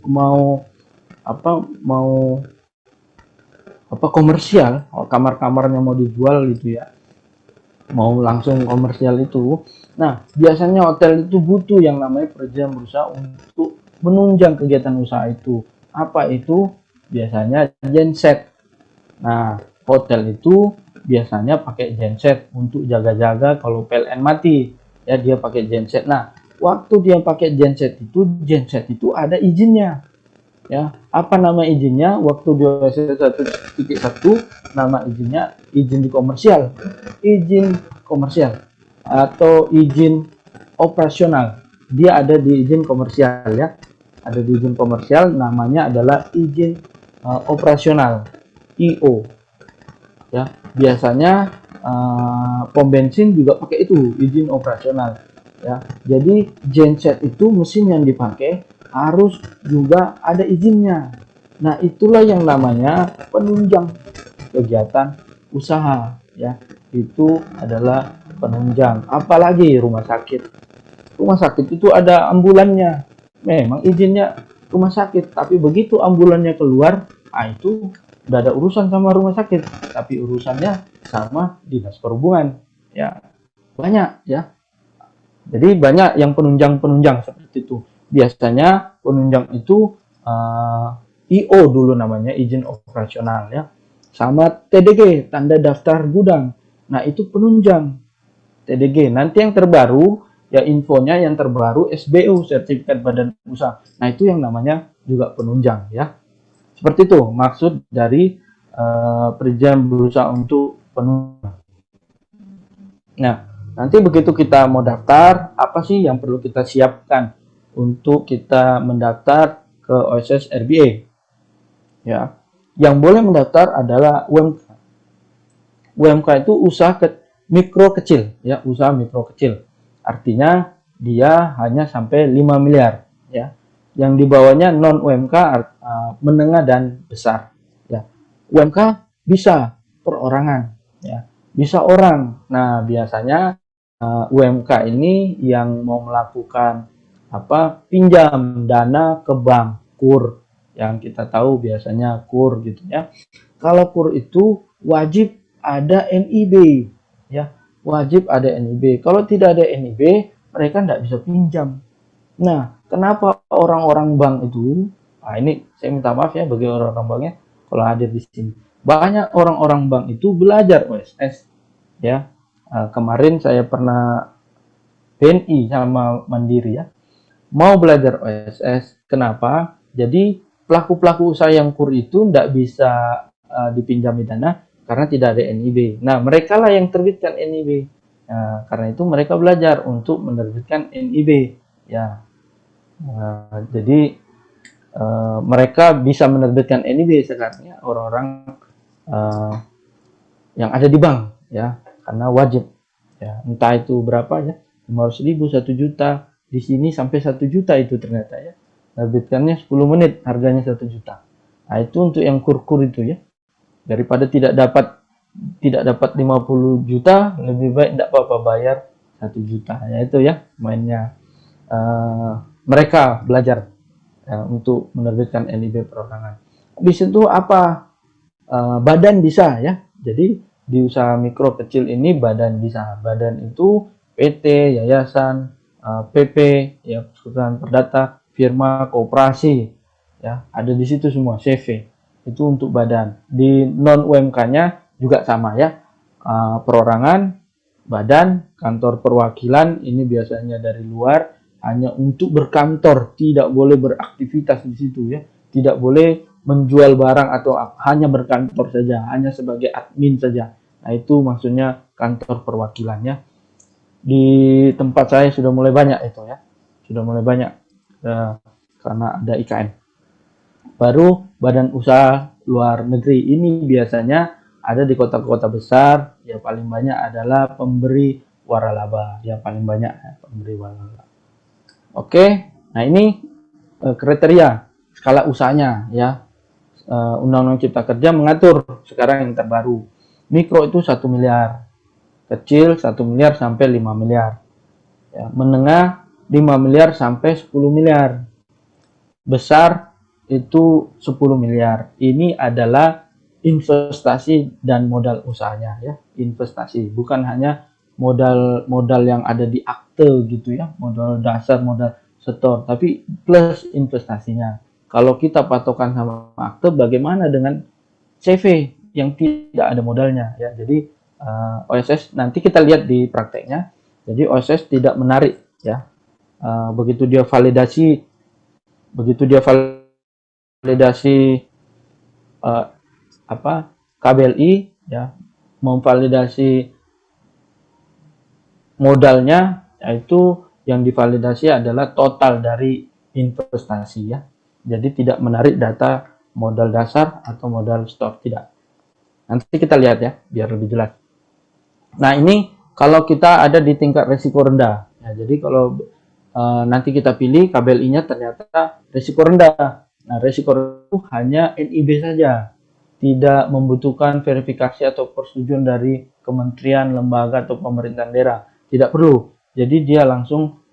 komersial, kamar-kamarnya mau dijual gitu ya, mau langsung komersial itu. Nah, biasanya hotel itu butuh yang namanya perizinan berusaha untuk menunjang kegiatan usaha itu. Apa itu? Biasanya genset. Nah, hotel itu biasanya pakai genset untuk jaga-jaga kalau PLN mati. Ya, dia pakai genset. Nah, waktu dia pakai genset itu ada izinnya. Ya, apa nama izinnya? Waktu di OSS 1.1 nama izinnya izin komersial. Izin komersial atau izin operasional. Dia ada di izin komersial ya. Ada di izin komersial namanya adalah izin operasional IO. Ya, biasanya pom bensin juga pakai itu izin operasional ya. Jadi genset itu mesin yang dipakai harus juga ada izinnya. Nah, itulah yang namanya penunjang kegiatan usaha ya. Itu adalah penunjang. Apalagi rumah sakit. Rumah sakit itu ada ambulannya. Memang izinnya rumah sakit, tapi begitu ambulannya keluar, itu udah ada urusan sama rumah sakit, tapi urusannya sama dinas perhubungan. Ya, banyak ya. Jadi banyak yang penunjang-penunjang seperti itu. Biasanya penunjang itu IO dulu namanya, izin operasional ya. Sama TDG, tanda daftar gudang. Nah, itu penunjang TDG. Nanti yang terbaru ya infonya yang terbaru SBU, sertifikat badan usaha. Nah, itu yang namanya juga penunjang ya. Seperti itu maksud dari perizinan berusaha untuk penunjang. Nah, nanti begitu kita mau daftar, apa sih yang perlu kita siapkan untuk kita mendaftar ke OSS RBA? Ya, yang boleh mendaftar adalah UMK. UMK itu usaha mikro kecil, ya, usaha mikro kecil. Artinya dia hanya sampai 5 miliar, ya. Yang di bawahnya non UMK menengah dan besar, ya. UMK bisa perorangan, ya. Bisa orang. Nah, biasanya UMK ini yang mau melakukan pinjam dana ke bank, KUR, yang kita tahu biasanya KUR gitu ya. Kalau KUR itu wajib ada NIB, ya, wajib ada NIB. Kalau tidak ada NIB, mereka tidak bisa pinjam. Nah, kenapa orang-orang bank itu? Nah, ini saya minta maaf ya bagi orang-orang banknya kalau hadir di sini. Banyak orang-orang bank itu belajar OSS, ya. Kemarin saya pernah BNI sama Mandiri ya, mau belajar OSS. Kenapa? Jadi pelaku-pelaku usaha yang KUR itu tidak bisa dipinjami dana karena tidak ada NIB. Nah, mereka lah yang terbitkan NIB. Nah, karena itu mereka belajar untuk menerbitkan NIB. Ya, jadi mereka bisa menerbitkan NIB sekarang ya, orang-orang yang ada di bank ya, karena wajib ya, entah itu berapa ya, 500.000, 1 juta, di sini sampai 1 juta itu ternyata ya, terbitkannya 10 menit harganya 1 juta. Nah, itu untuk yang kur-kur itu ya, daripada tidak dapat 50 juta, lebih baik tidak apa-apa bayar 1 juta ya, itu ya mainnya mereka belajar untuk menerbitkan NIB perorangan. Habis itu apa? Badan bisa ya. Jadi di usaha mikro kecil ini badan bisa. Badan itu PT, yayasan, PP, ya, persekutuan perdata, firma, koperasi, ya, ada di situ semua. CV itu untuk badan. Di non UMK-nya juga sama ya. Perorangan, badan, kantor perwakilan ini biasanya dari luar, hanya untuk berkantor, tidak boleh beraktivitas di situ ya, tidak boleh menjual barang atau hanya berkantor saja, hanya sebagai admin saja. Nah itu maksudnya kantor perwakilannya. Di tempat saya sudah mulai banyak itu ya, sudah mulai banyak karena ada IKN. Baru badan usaha luar negeri ini biasanya ada di kota-kota besar, yang paling banyak adalah pemberi waralaba, yang paling banyak ya, pemberi waralaba. Oke, nah ini kriteria skala usahanya ya. Undang-Undang Cipta Kerja mengatur sekarang yang terbaru. Mikro itu 1 miliar, kecil 1 miliar sampai 5 miliar. Ya, menengah 5 miliar sampai 10 miliar. Besar itu 10 miliar. Ini adalah investasi dan modal usahanya ya, investasi, bukan hanya modal yang ada di akte gitu ya, modal dasar, modal setor, tapi plus investasinya. Kalau kita patokan sama akte, bagaimana dengan CV yang tidak ada modalnya ya. Jadi OSS nanti kita lihat di prakteknya. Jadi OSS tidak menarik ya. Begitu dia validasi KBLI ya, memvalidasi modalnya, yaitu yang divalidasi adalah total dari investasi ya. Jadi tidak menarik data modal dasar atau modal store, tidak. Nanti kita lihat ya, biar lebih jelas. Nah ini kalau kita ada di tingkat risiko rendah ya, jadi kalau nanti kita pilih KBLI-nya ternyata risiko rendah. Nah risiko rendah itu hanya NIB saja, tidak membutuhkan verifikasi atau persetujuan dari kementerian, lembaga atau pemerintahan daerah, tidak perlu. Jadi dia langsung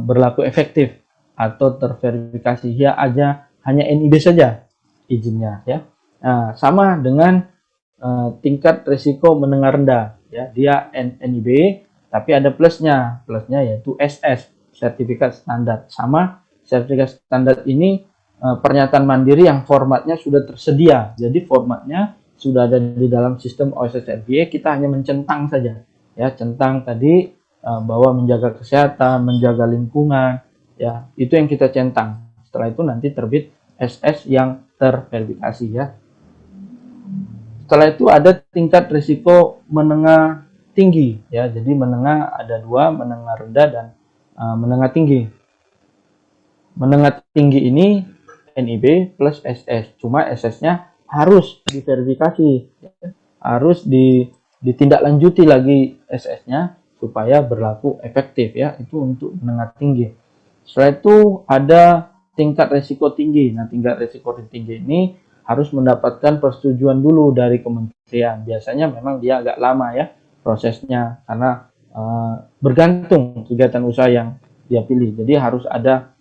berlaku efektif atau terverifikasi, dia aja hanya NIB saja izinnya ya. Nah, sama dengan tingkat risiko menengah rendah ya, dia NIB tapi ada plusnya yaitu SS, sertifikat standar. Sama sertifikat standar ini pernyataan mandiri yang formatnya sudah tersedia, jadi formatnya sudah ada di dalam sistem OSS RBA, kita hanya mencentang saja ya, centang tadi bahwa menjaga kesehatan, menjaga lingkungan ya, itu yang kita centang. Setelah itu nanti terbit SS yang terverifikasi ya. Setelah itu ada tingkat risiko menengah tinggi ya, jadi menengah ada dua, menengah rendah dan menengah tinggi. Menengah tinggi ini NIB plus SS, cuma SS-nya harus diverifikasi, harus ditindaklanjuti lagi SS-nya supaya berlaku efektif ya, itu untuk menengah tinggi. Setelah itu ada tingkat risiko tinggi. Nah tingkat risiko tinggi ini harus mendapatkan persetujuan dulu dari kementerian. Biasanya memang dia agak lama ya prosesnya, karena bergantung kegiatan usaha yang dia pilih, jadi harus ada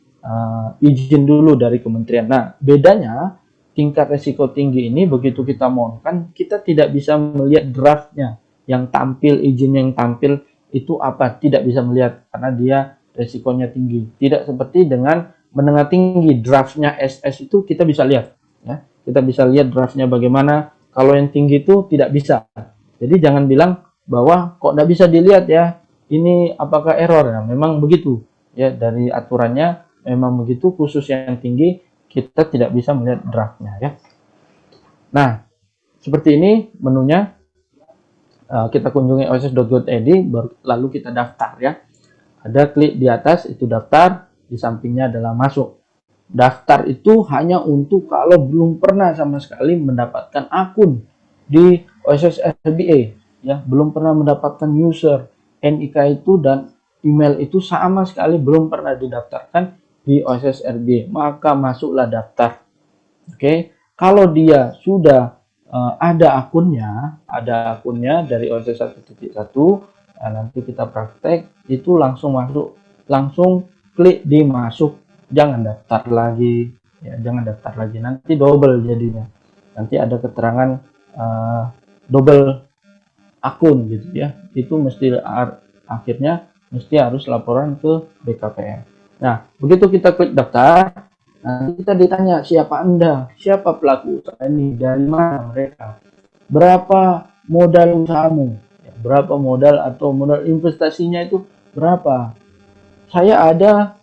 izin dulu dari kementerian. Nah bedanya tingkat risiko tinggi ini, begitu kita mohonkan, kita tidak bisa melihat draftnya yang tampil, izin yang tampil itu apa, tidak bisa melihat karena dia risikonya tinggi. Tidak seperti dengan menengah tinggi, draftnya SS itu kita bisa lihat ya, kita bisa lihat draftnya bagaimana. Kalau yang tinggi itu tidak bisa, jadi jangan bilang bahwa kok tidak bisa dilihat ya, ini apakah error ya, memang begitu ya, dari aturannya memang begitu, khusus yang tinggi kita tidak bisa melihat draftnya ya. Nah seperti ini menunya, kita kunjungi oss.go.id lalu kita daftar ya, ada klik di atas itu daftar, di sampingnya adalah masuk. Daftar itu hanya untuk kalau belum pernah sama sekali mendapatkan akun di OSS RBA ya, belum pernah mendapatkan user, NIK itu dan email itu sama sekali belum pernah didaftarkan di OSS RBA, maka masuklah daftar. Oke, kalau dia sudah ada akunnya dari OSS 1.1, nah, nanti kita praktek itu langsung masuk, langsung klik di masuk, jangan daftar lagi ya, jangan daftar lagi, nanti double jadinya, nanti ada keterangan double akun gitu ya, itu mesti akhirnya mesti harus laporan ke BKPM. Nah begitu kita klik daftar, nanti kita ditanya siapa Anda, siapa pelaku usaha ini, dari mana mereka, berapa modal usahamu, berapa modal atau modal investasinya itu berapa. Saya ada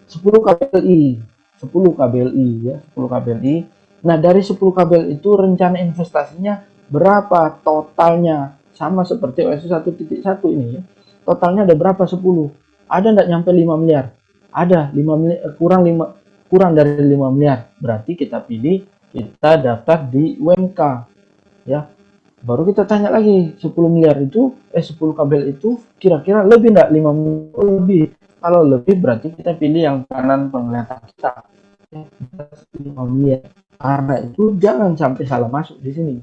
10 KBLI, 10 KBLI ya, 10 KBLI. Nah, dari 10 KBLI itu rencana investasinya berapa totalnya? Sama seperti OS 1.1 ini ya. Totalnya ada berapa? 10. Ada enggak nyampe 5 miliar? Ada, 5 miliar, kurang dari 5 miliar. Berarti kita pilih, kita daftar di UMK ya. Baru kita tanya lagi, 10 miliar itu 10 kabel itu kira-kira lebih enggak? 5 miliar lebih. Kalau lebih berarti kita pilih yang kanan penglihatan kita. 5 miliar. Karena itu jangan sampai salah masuk di sini.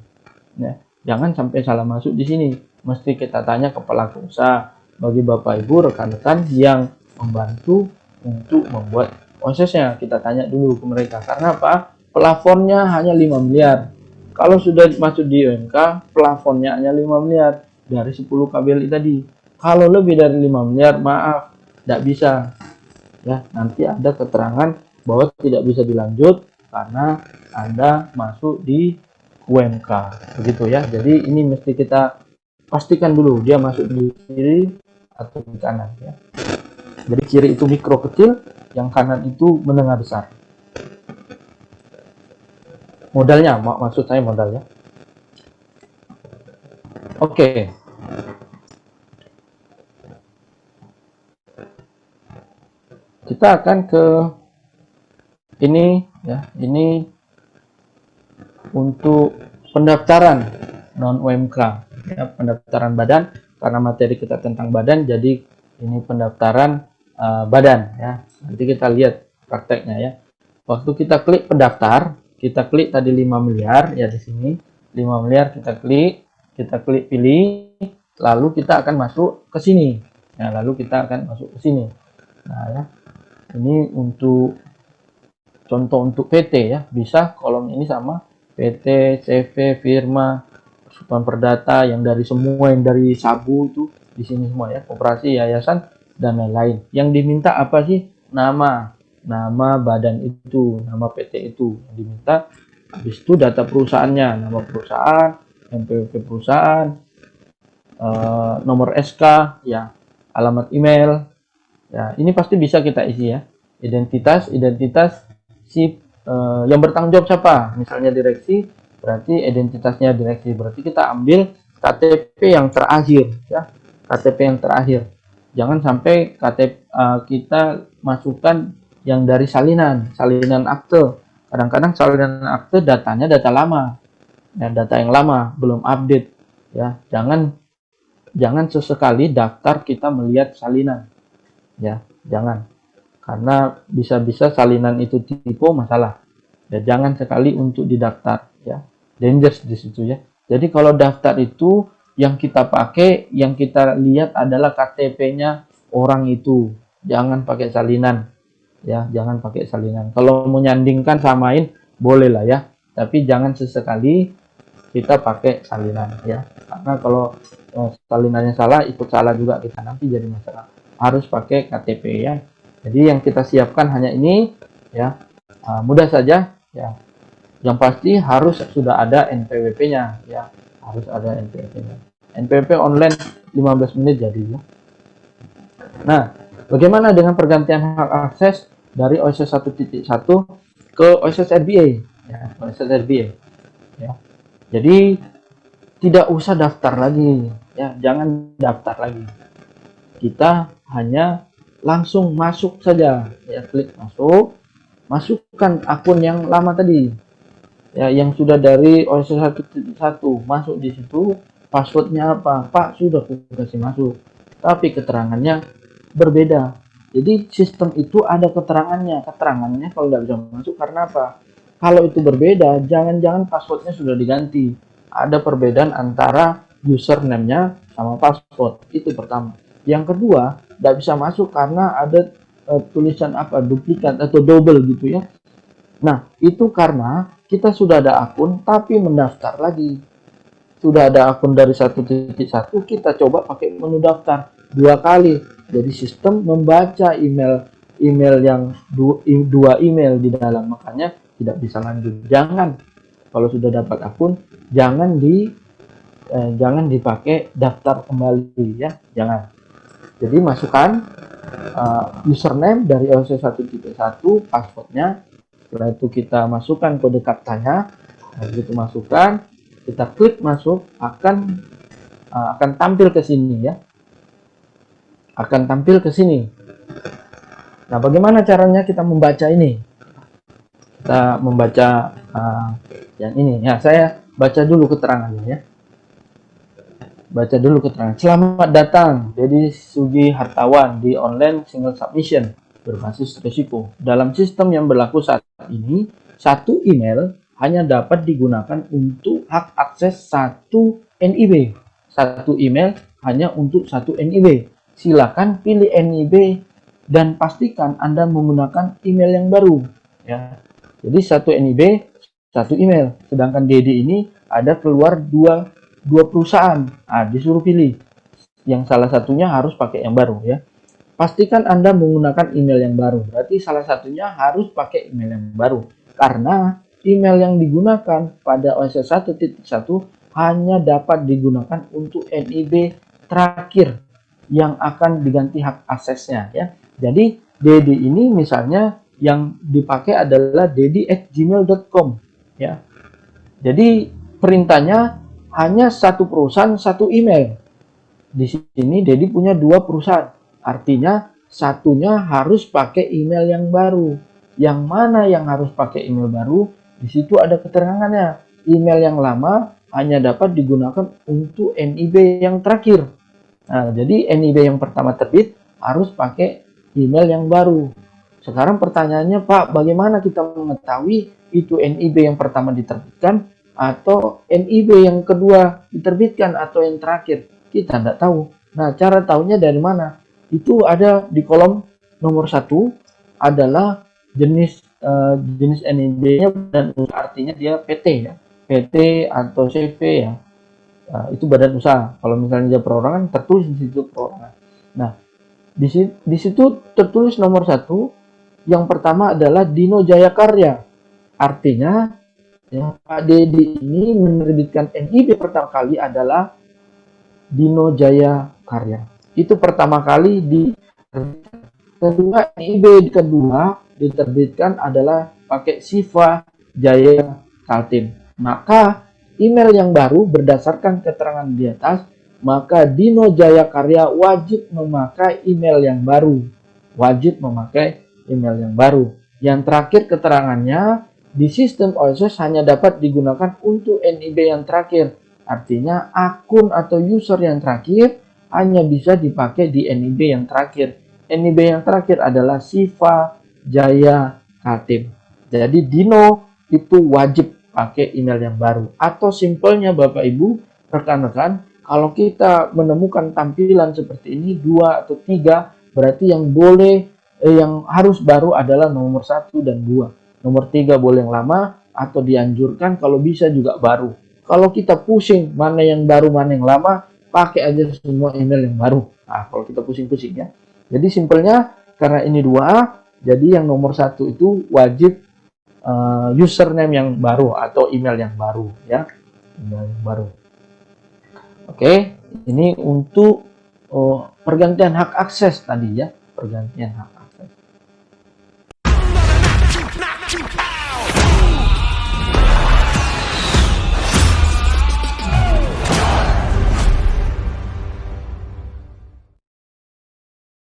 Ya, jangan sampai salah masuk di sini. Mesti kita tanya ke pelaku usaha, bagi Bapak Ibu rekan-rekan yang membantu untuk membuat prosesnya. Kita tanya dulu ke mereka. Karena apa? Plafonnya hanya 5 miliar. Kalau sudah masuk di UMK, plafonnya hanya 5 miliar dari 10 KBLI tadi. Kalau lebih dari 5 miliar, maaf, tidak bisa. Ya, nanti ada keterangan bahwa tidak bisa dilanjut karena Anda masuk di UMK. Begitu ya. Jadi ini mesti kita pastikan dulu dia masuk di kiri atau di kanan ya. Jadi kiri itu mikro kecil, yang kanan itu menengah besar. Modalnya, maksud saya modalnya. Oke. Kita akan ke ini ya, ini untuk pendaftaran non UMK ya, pendaftaran badan, karena materi kita tentang badan, jadi ini pendaftaran badan ya. Nanti kita lihat prakteknya ya. Waktu kita klik pendaftar, kita klik tadi 5 miliar ya, di sini 5 miliar kita klik pilih, lalu kita akan masuk ke sini ya, nah ya, ini untuk contoh untuk PT ya, bisa kolom ini sama PT, CV, firma, persatuan perdata, yang dari semua, yang dari Sabu itu di sini semua ya, koperasi, yayasan dan lain-lain. Yang diminta apa sih? Nama badan itu, nama PT itu yang diminta. Habis itu data perusahaannya, nama perusahaan, NPWP perusahaan, nomor SK ya, alamat email ya, ini pasti bisa kita isi ya. Identitas si yang bertanggung jawab siapa, misalnya direksi, berarti identitasnya direksi, berarti kita ambil KTP yang terakhir ya, KTP yang terakhir. Jangan sampai KTP kita masukkan yang dari salinan akte. Kadang-kadang salinan akte datanya data lama ya, data yang lama belum update ya. Jangan sesekali daftar kita melihat salinan ya, jangan, karena bisa-bisa salinan itu tipu, masalah ya. Jangan sekali untuk didaftar ya, dangerous di situ ya. Jadi kalau daftar itu yang kita pakai, yang kita lihat adalah KTP-nya orang itu, jangan pakai salinan ya, jangan pakai salinan. Kalau menyandingkan samain boleh lah ya, tapi jangan sesekali kita pakai salinan ya, karena kalau salinannya salah, ikut salah juga kita, nanti jadi masalah. Harus pakai KTP ya. Jadi yang kita siapkan hanya ini ya, mudah saja ya. Yang pasti harus sudah ada NPWP-nya ya, harus ada NPWP-nya. NPWP online 15 menit jadi ya. Nah, bagaimana dengan pergantian hak akses dari OSS 1.1 ke OSS RBA ya, OSS RBA ya. Jadi tidak usah daftar lagi ya, jangan daftar lagi. Kita hanya langsung masuk saja ya, klik masuk, masukkan akun yang lama tadi ya, yang sudah dari OSS 1.1, masuk di situ. Passwordnya apa? Pak, sudah aku kasih masuk, tapi keterangannya berbeda. Jadi sistem itu ada keterangannya kalau tidak bisa masuk. Karena apa? Kalau itu berbeda, jangan-jangan passwordnya sudah diganti, ada perbedaan antara username-nya sama password. Itu pertama. Yang kedua, tidak bisa masuk karena ada tulisan apa, duplikat atau double gitu ya. Nah, itu karena kita sudah ada akun tapi mendaftar lagi. Sudah ada akun dari 1.1, kita coba pakai menu daftar 2 kali. Jadi sistem membaca email yang dua email di dalam, makanya tidak bisa lanjut. Jangan, kalau sudah dapat akun, jangan dipakai daftar kembali ya, jangan. Jadi masukkan username dari OS 1.1, passwordnya. Setelah itu kita masukkan kode kaptanya. Nah, begitu masukkan, kita klik masuk, akan tampil ke sini ya. Akan tampil ke sini. Nah, bagaimana caranya kita membaca ini? Kita membaca yang ini. Ya, saya baca dulu keterangannya ya. Baca dulu keterangan. Selamat datang, Dedi Sugi Hartawan di online single submission berbasis risiko. Dalam sistem yang berlaku saat ini, satu email hanya dapat digunakan untuk hak akses satu NIB. Satu email hanya untuk satu NIB. Silakan pilih NIB dan pastikan Anda menggunakan email yang baru. Ya. Jadi satu NIB, satu email. Sedangkan Dedi ini ada keluar dua perusahaan. Disuruh pilih. Yang salah satunya harus pakai yang baru ya. Pastikan Anda menggunakan email yang baru. Berarti salah satunya harus pakai email yang baru. Karena email yang digunakan pada OS 1.1 hanya dapat digunakan untuk NIB terakhir yang akan diganti hak aksesnya ya. Jadi Dedi ini misalnya yang dipakai adalah dedi@gmail.com ya. Jadi perintahnya hanya satu perusahaan, satu email. Di sini Dedi punya dua perusahaan. Artinya satunya harus pakai email yang baru. Yang mana yang harus pakai email baru? Di situ ada keterangannya. Email yang lama hanya dapat digunakan untuk NIB yang terakhir. Nah, jadi NIB yang pertama terbit harus pakai email yang baru. Sekarang pertanyaannya, Pak, bagaimana kita mengetahui itu NIB yang pertama diterbitkan atau NIB yang kedua diterbitkan atau yang terakhir? Kita tidak tahu. Nah, cara tahunya dari mana? Itu ada di kolom nomor 1 adalah jenis NIB-nya dan artinya dia PT ya. PT atau CV ya. Itu badan usaha. Kalau misalnya dia perorangan tertulis di situ perorangan. Nah, di situ tertulis nomor 1. Yang pertama adalah Dino Jaya Karya. Artinya ya, Pak Dedi ini menerbitkan NIB pertama kali adalah Dino Jaya Karya. Itu pertama kali kedua NIB kedua diterbitkan adalah pakai Siva Jaya Kaltim. Maka email yang baru berdasarkan keterangan di atas, maka Dino Jaya Karya wajib memakai email yang baru. Wajib memakai email yang baru. Yang terakhir keterangannya di sistem OS hanya dapat digunakan untuk NIB yang terakhir. Artinya akun atau user yang terakhir hanya bisa dipakai di NIB yang terakhir. NIB yang terakhir adalah Siva Jaya Kaltim. Jadi Dino itu wajib pakai email yang baru. Atau simpelnya Bapak Ibu, rekan-rekan, kalau kita menemukan tampilan seperti ini 2 atau 3, berarti yang harus baru adalah nomor 1 dan 2. Nomor 3 boleh yang lama atau dianjurkan kalau bisa juga baru. Kalau kita pusing mana yang baru mana yang lama, pakai aja semua email yang baru. Nah, kalau kita pusing-pusing ya. Jadi simpelnya karena ini 2A, jadi yang nomor 1 itu wajib username yang baru atau email yang baru ya. Email yang baru. Oke, ini untuk pergantian hak akses tadi ya. Pergantian hak